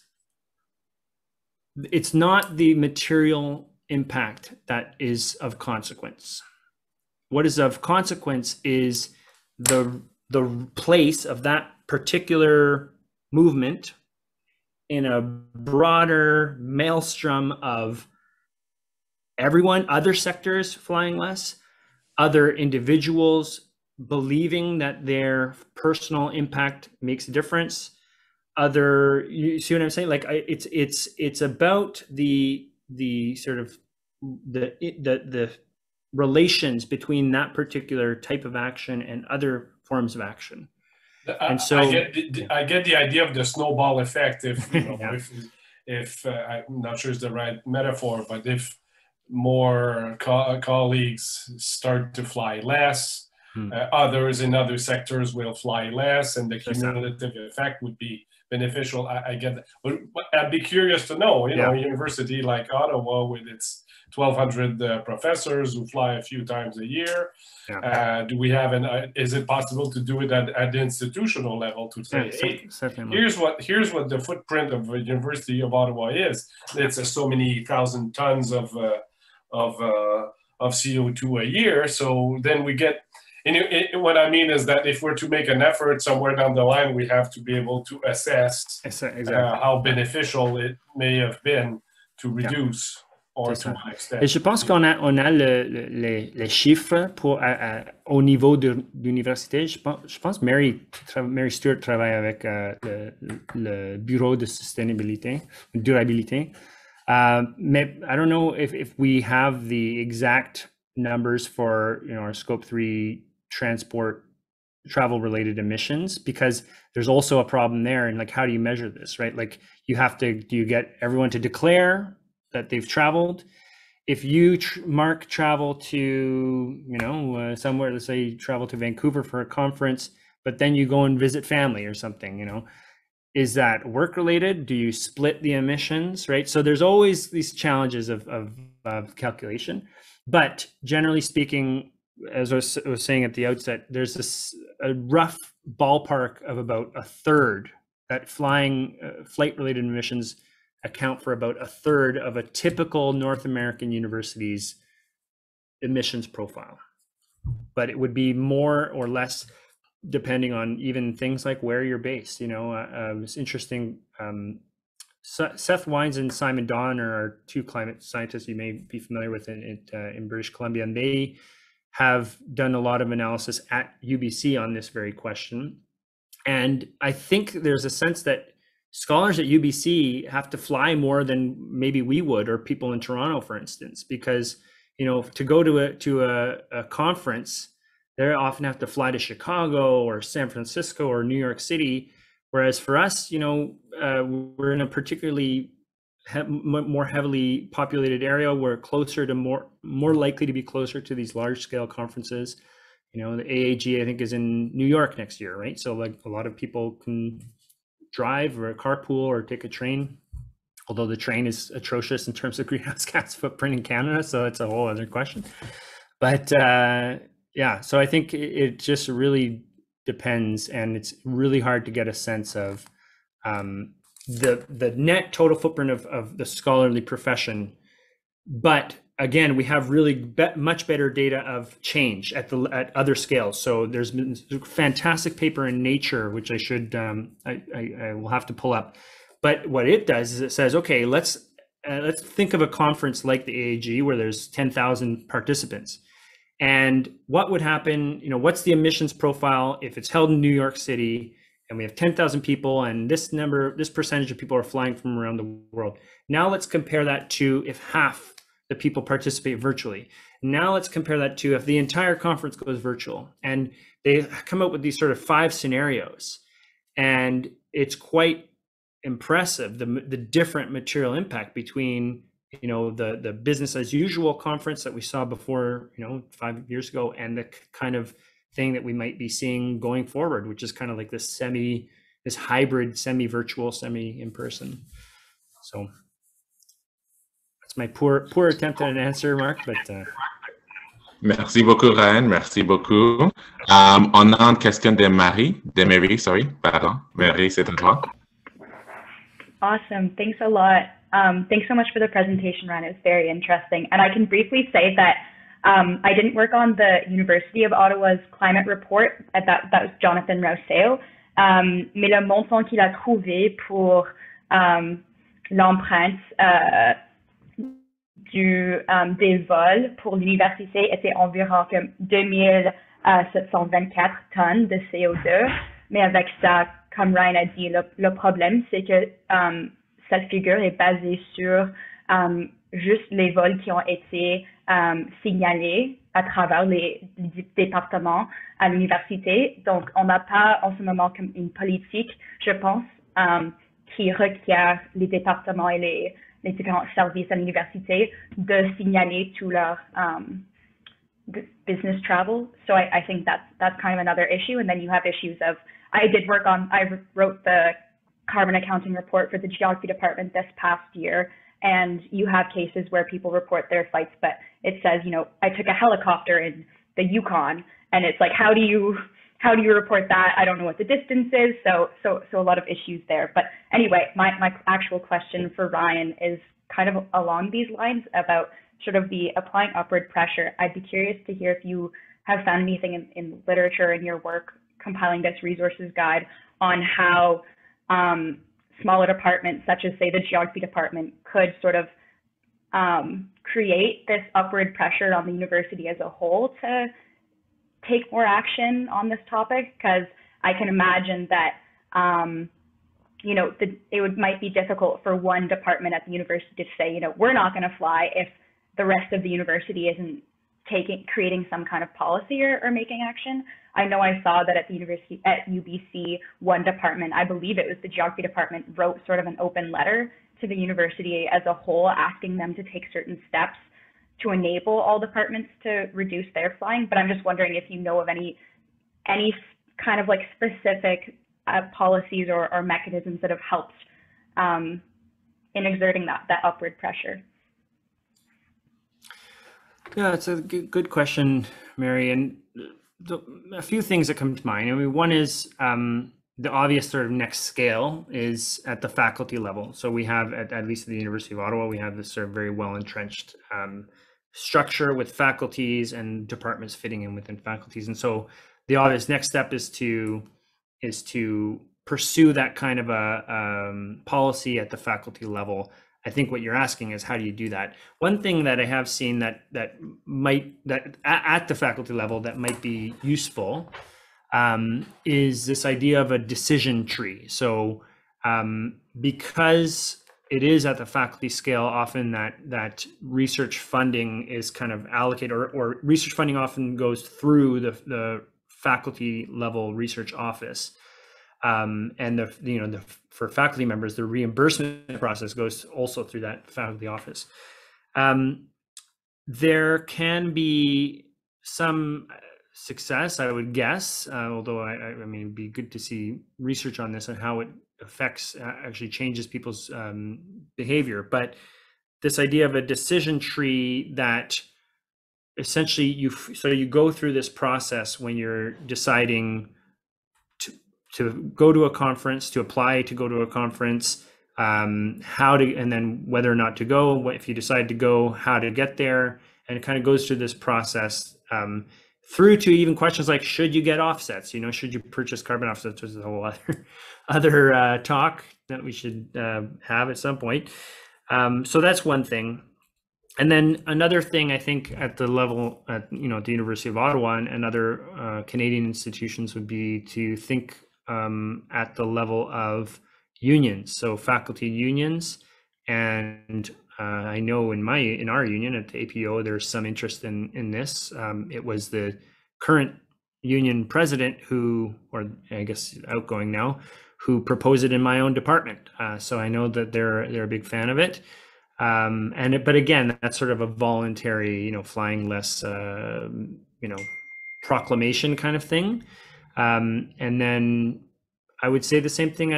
Speaker 3: it's not the material impact that is of consequence. What is of consequence is the place of that particular movement in a broader maelstrom of everyone, other sectors flying less, other individuals believing that their personal impact makes a difference, you see what I'm saying? Like it's about the sort of the relations between that particular type of action and other forms of action. And so
Speaker 4: I get the idea of the snowball effect. If you know,
Speaker 3: yeah.
Speaker 4: if I'm not sure it's the right metaphor, but if more colleagues start to fly less, others in other sectors will fly less, and the cumulative effect would be beneficial. I get that, but I'd be curious to know. You know, a university like Ottawa with its 1,200 professors who fly a few times a year. Do we have is it possible to do it at the institutional level to say, hey, here's what the footprint of the University of Ottawa is. It's so many thousand tons of CO2 a year. So then we get, what I mean is that if we're to make an effort somewhere down the line, we have to be able to assess how beneficial it may have been to reduce.
Speaker 3: Et je pense qu'on a les chiffres au niveau de l'université. Je pense Mary Stewart travaille avec le bureau de sustainabilité, durabilité. Mais I don't know if we have the exact numbers for our scope 3 travel related emissions, because there's also a problem there. And like, how do you measure this, right? Like do you get everyone to declare that they've traveled? If you mark travel to, somewhere, let's say you travel to Vancouver for a conference, but then you go and visit family or something, is that work related? Do you split the emissions, right? So there's always these challenges of calculation, but generally speaking, as I was saying at the outset, there's a rough ballpark of about a third that flight related emissions account for about a third of a typical North American university's emissions profile. But it would be more or less depending on even things like where you're based. It's interesting. Seth Wines and Simon Dawn are two climate scientists you may be familiar with in British Columbia, and they have done a lot of analysis at UBC on this very question. And I think there's a sense that scholars at UBC have to fly more than maybe we would, or people in Toronto, for instance, because to go to a conference, they often have to fly to Chicago or San Francisco or New York City, whereas for us, we're in a particularly more heavily populated area. We're closer to more likely to be closer to these large scale conferences. The AAG, I think, is in New York next year, right? So like a lot of people can drive or carpool or take a train, although the train is atrocious in terms of greenhouse gas footprint in Canada, so it's a whole other question. But so I think it just really depends, and it's really hard to get a sense of the net total footprint of the scholarly profession. But again, we have really much better data of change at other scales. So there's been a fantastic paper in Nature, which I should I will have to pull up. But what it does is it says, okay, let's think of a conference like the AAG where there's 10,000 participants, and what would happen? What's the emissions profile if it's held in New York City and we have 10,000 people, and this percentage of people are flying from around the world? Now let's compare that to if half the people participate virtually. Now let's compare that to if the entire conference goes virtual. And they come up with these sort of 5 scenarios. And it's quite impressive, the different material impact between, you know, the business as usual conference that we saw before, you know, 5 years ago, and the kind of thing that we might be seeing going forward, which is kind of like this hybrid, semi-virtual, semi-in-person. So that's my poor attempt at an answer, Mark, but
Speaker 1: Merci beaucoup, Ryan. Merci beaucoup. On a une question de Marie, pardon. Marie, c'est à toi.
Speaker 5: Awesome. Thanks a lot. Thanks so much for the presentation, Ryan. It was very interesting. And I can briefly say that I didn't work on the University of Ottawa's climate report. That was Jonathan Rousseau. Mais le montant qu'il a trouvé pour l'empreinte des vols pour l'université était environ comme 2724 tonnes de CO2. Mais avec ça, comme Ryan a dit, le problème, c'est que cette figure est basée sur juste les vols qui ont été signalés à travers les départements à l'université. Donc, on n'a pas en ce moment comme une politique, je pense, qui requiert les départements et les différents services à l'université de signaler tout leur business travel. So I think that's kind of another issue. And then you have issues of, I wrote the carbon accounting report for the geography department this past year, and you have cases where people report their flights, but it says, you know, I took a helicopter in the Yukon, and it's like, how do you report that? I don't know what the distance is, so a lot of issues there. But anyway, my actual question for Ryan is kind of along these lines about sort of the applying upward pressure. I'd be curious to hear if you have found anything in literature in your work compiling this resources guide on how smaller departments, such as say the geography department, could sort of create this upward pressure on the university as a whole to take more action on this topic, because I can imagine that you know, it might be difficult for one department at the university to say, you know, we're not going to fly if the rest of the university isn't creating some kind of policy or making action. I know I saw that at the university, at UBC, one department, I believe it was the geography department, wrote sort of an open letter to the university as a whole, asking them to take certain steps to enable all departments to reduce their flying. But I'm just wondering if you know of any kind of like specific policies or mechanisms that have helped in exerting that upward pressure.
Speaker 3: Yeah, it's a good question, Mary. And a few things that come to mind. I mean, one is the obvious sort of next scale is at the faculty level. So we have, at least at the University of Ottawa, we have this sort of very well entrenched structure with faculties and departments fitting in within faculties. And so the obvious next step is to pursue that kind of a policy at the faculty level. I think what you're asking is, how do you do that? One thing that I have seen that at the faculty level that might be useful is this idea of a decision tree. So because it is at the faculty scale, often that research funding is kind of allocated, or research funding often goes through the faculty level research office. And for faculty members, the reimbursement process goes also through that faculty office. There can be some success, I would guess, although I mean, it'd be good to see research on this and how it affects, actually changes people's behavior. But this idea of a decision tree that essentially you go through this process when you're deciding to go to a conference, to apply to go to a conference, and then whether or not to go, if you decide to go, how to get there, and it kind of goes through this process through to even questions like, should you get offsets? You know, should you purchase carbon offsets? Which is a whole other talk that we should have at some point. So that's one thing. And then another thing, I think, at the level at the University of Ottawa and other Canadian institutions would be to think at the level of unions, so faculty unions. And I know in our union at the APO, there's some interest in this. It was the current union president or I guess outgoing now, who propose it in my own department. So I know that they're a big fan of it. But again, that's sort of a voluntary, flying less, proclamation kind of thing. And then I would say the same thing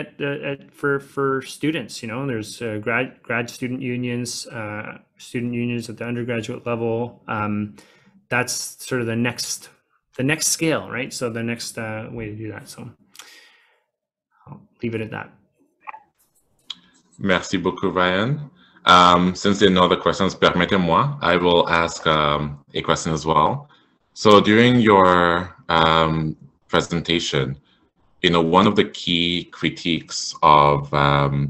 Speaker 3: for students. There's grad student unions at the undergraduate level. That's sort of the next scale, right? So the next way to do that. So I'll leave it at that.
Speaker 1: Merci beaucoup, Ryan. Since there are no other questions, permettez-moi, I will ask a question as well. So during your presentation, one of the key critiques of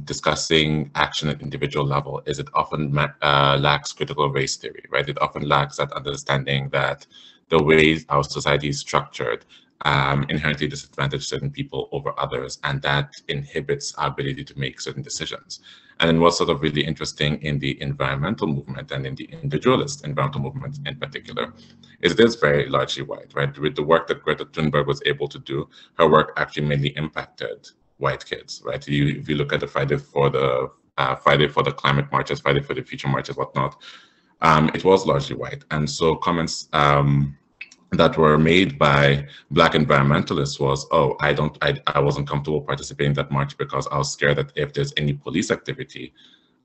Speaker 1: discussing action at individual level is it often lacks critical race theory, right? It often lacks that understanding that the way our society is structured inherently disadvantage certain people over others, and that inhibits our ability to make certain decisions. And then what's sort of really interesting in the environmental movement and in the individualist environmental movement in particular is it is very largely white, right? With the work that Greta Thunberg was able to do, her work actually mainly impacted white kids, right? If you look at the Friday for the climate marches, Friday for the future marches, whatnot, it was largely white. And so comments that were made by Black environmentalists was, oh, I wasn't comfortable participating in that march because I was scared that if there's any police activity,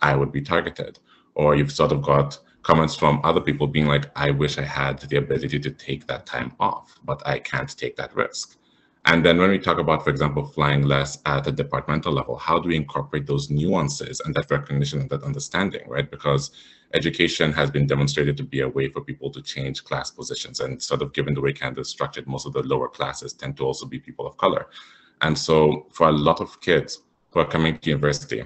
Speaker 1: I would be targeted. Or you've sort of got comments from other people being like, I wish I had the ability to take that time off, but I can't take that risk. And then when we talk about, for example, flying less at a departmental level, how do we incorporate those nuances and that recognition and that understanding, right? Because education has been demonstrated to be a way for people to change class positions, and sort of given the way Canada is structured, most of the lower classes tend to also be people of color. And so for a lot of kids who are coming to university,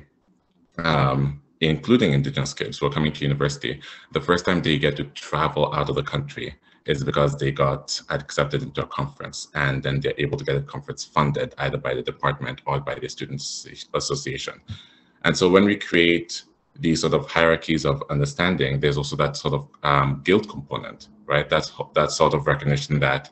Speaker 1: including Indigenous kids who are coming to university, the first time they get to travel out of the country is because they got accepted into a conference, and then they're able to get a conference funded either by the department or by the Students Association. And so when we create these sort of hierarchies of understanding, there's also that sort of guilt component, right? That's sort of recognition that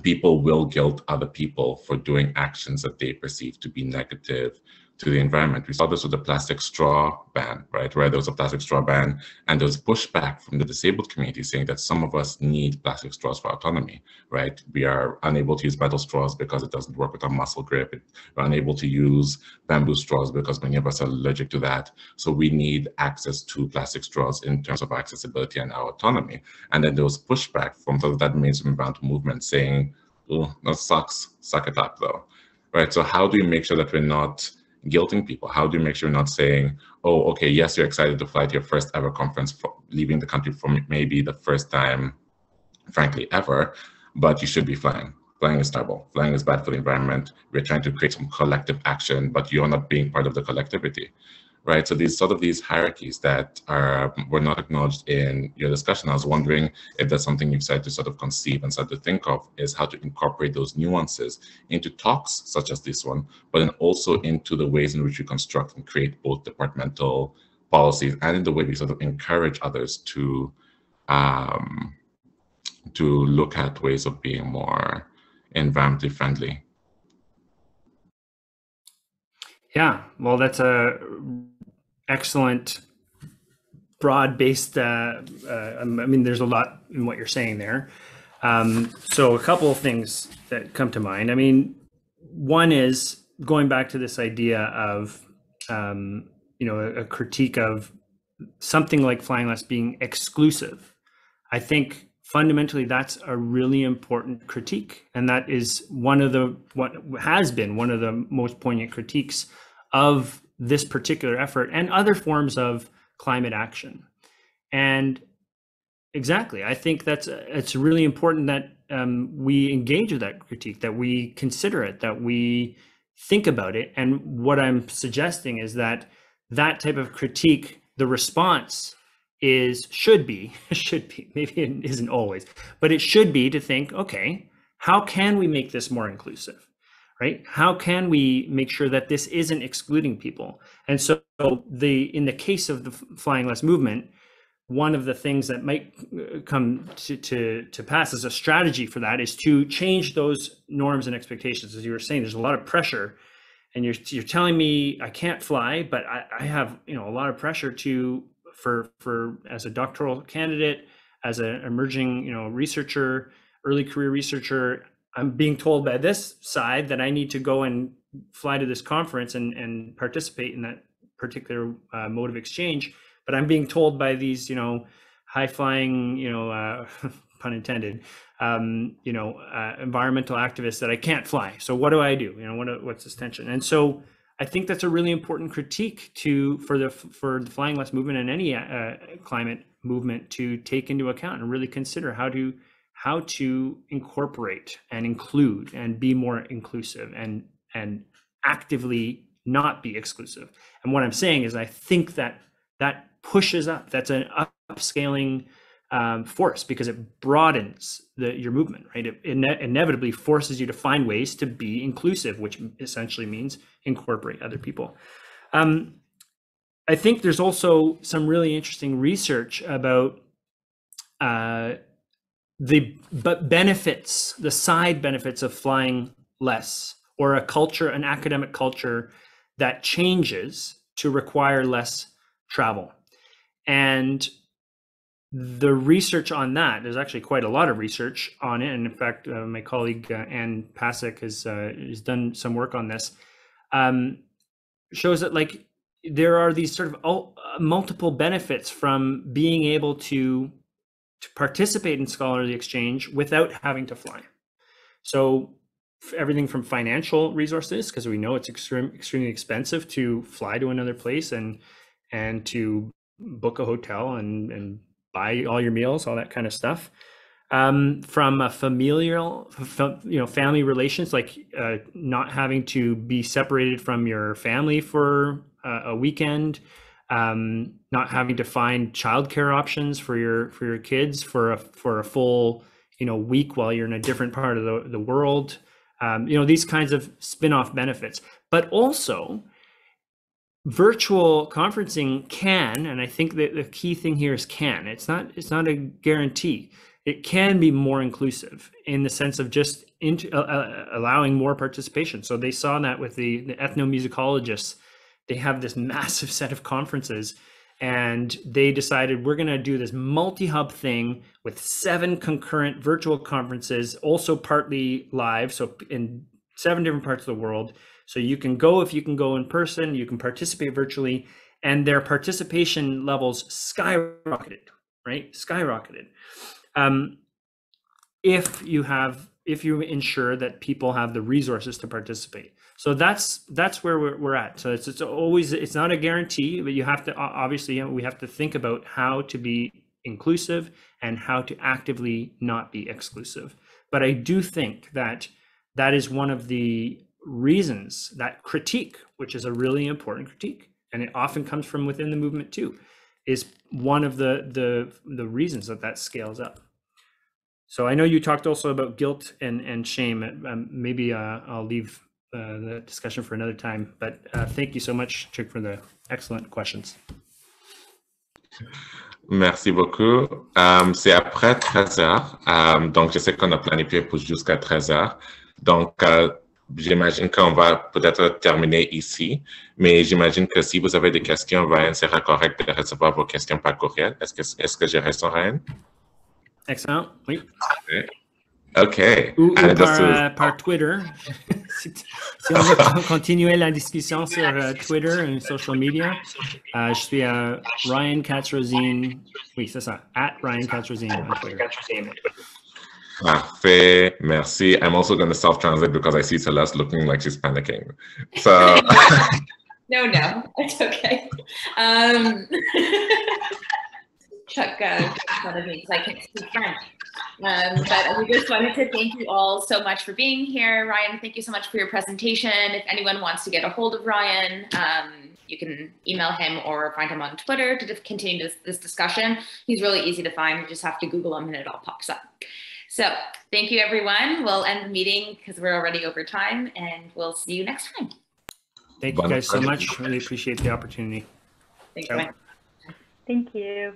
Speaker 1: people will guilt other people for doing actions that they perceive to be negative to the environment. We saw this with the plastic straw ban, right? Where there was a plastic straw ban and there was pushback from the disabled community saying that some of us need plastic straws for autonomy, right? We are unable to use metal straws because it doesn't work with our muscle grip. We're unable to use bamboo straws because many of us are allergic to that. So we need access to plastic straws in terms of our accessibility and our autonomy. And then there was pushback from sort of that mainstream environmental movement saying, oh, that sucks, suck it up though, right? So how do we make sure that we're not guilting people? How do you make sure you're not saying, oh, okay, yes, you're excited to fly to your first ever conference, leaving the country for maybe the first time, frankly, ever, but you should be flying. Flying is terrible. Flying is bad for the environment. We're trying to create some collective action, but you're not being part of the collectivity, right? So these hierarchies that were not acknowledged in your discussion. I was wondering if that's something you've started to sort of conceive and start to think of, is how to incorporate those nuances into talks such as this one, but then also into the ways in which we construct and create both departmental policies and in the way we sort of encourage others to look at ways of being more environmentally friendly.
Speaker 3: Yeah, well, that's a excellent broad-based, I mean, there's a lot in what you're saying there. So a couple of things that come to mind. I mean, one is going back to this idea of, a critique of something like flying less being exclusive. I think fundamentally that's a really important critique. And that is what has been one of the most poignant critiques of this particular effort and other forms of climate action. And exactly, I think it's really important that we engage with that critique, that we consider it, that we think about it. And what I'm suggesting is that type of critique, the response should be, maybe it isn't always, but it should be to think, okay, how can we make this more inclusive? Right? How can we make sure that this isn't excluding people? And so in the case of the flying less movement, one of the things that might come to pass as a strategy for that is to change those norms and expectations. As you were saying, there's a lot of pressure, and you're telling me I can't fly, but I have, you know, a lot of pressure for as a doctoral candidate, as an emerging, you know, researcher, early career researcher. I'm being told by this side that I need to go and fly to this conference and participate in that particular mode of exchange. But I'm being told by these, you know, high flying, you know, pun intended, you know, environmental activists that I can't fly. So what do I do? You know, what's this tension? And so I think that's a really important critique for the Flying Less movement and any climate movement to take into account and really consider how to incorporate and include and be more inclusive and actively not be exclusive. And what I'm saying is I think that pushes up, that's an upscaling force, because it broadens your movement, right? It inevitably forces you to find ways to be inclusive, which essentially means incorporate other people. I think there's also some really interesting research about the side benefits of flying less, or an academic culture that changes to require less travel. And the research on that, there's actually quite a lot of research on it. And in fact, my colleague Anne Pasek has done some work on this, shows that like there are these sort of multiple benefits from being able to participate in scholarly exchange without having to fly. So everything from financial resources, because we know it's extremely expensive to fly to another place and to book a hotel and buy all your meals, all that kind of stuff. From a familial, family relations, like not having to be separated from your family for a weekend, not having to find childcare options for your kids for a full week while you're in a different part of the world. These kinds of spin-off benefits, but also virtual conferencing can, and I think that the key thing here is can. It's not a guarantee. It can be more inclusive in the sense of just allowing more participation. So they saw that with the ethnomusicologists. They have this massive set of conferences, and they decided we're going to do this multi-hub thing with 7 concurrent virtual conferences, also partly live, so in 7 different parts of the world. So you can go, if you can go in person, you can participate virtually, and their participation levels skyrocketed, right? Skyrocketed. If you ensure that people have the resources to participate. So that's where we're at. So it's not a guarantee, but you have to, obviously, we have to think about how to be inclusive and how to actively not be exclusive. But I do think that is one of the reasons that critique, which is a really important critique, and it often comes from within the movement too, is one of the reasons that scales up. So I know you talked also about guilt and shame. Maybe I'll leave the discussion for another time, but thank you so much, Chick, for the excellent questions.
Speaker 1: Merci beaucoup. C'est après 13 heures. Donc, je sais qu'on a planifié pour jusqu'à 13 heures. Donc, j'imagine qu'on va peut-être terminer ici, mais j'imagine que si vous avez des questions, Ryan sera correct de recevoir vos questions par courriel. Est-ce que j'ai raison, Ryan?
Speaker 3: Excellent, oui.
Speaker 1: OK.
Speaker 3: Ou par Twitter. Si on veut continuer la discussion sur Twitter et social media, je suis à Ryan Katz Rosene. Oui, c'est ça. @Ryan Katz Rosene on Twitter.
Speaker 1: Parfait. Merci. I'm also going to self-translate because I see Celeste looking like she's panicking. So.
Speaker 2: No, it's okay. Chuck one of me because I can't speak French. But we just wanted to thank you all so much for being here. Ryan, thank you so much for your presentation. If anyone wants to get a hold of Ryan, you can email him or find him on Twitter to continue this discussion. He's really easy to find. You just have to Google him and it all pops up. So thank you, everyone. We'll end the meeting because we're already over time, and we'll see you next time.
Speaker 3: Thank you guys so much. Really appreciate the opportunity.
Speaker 2: Thank you.
Speaker 5: Thank you.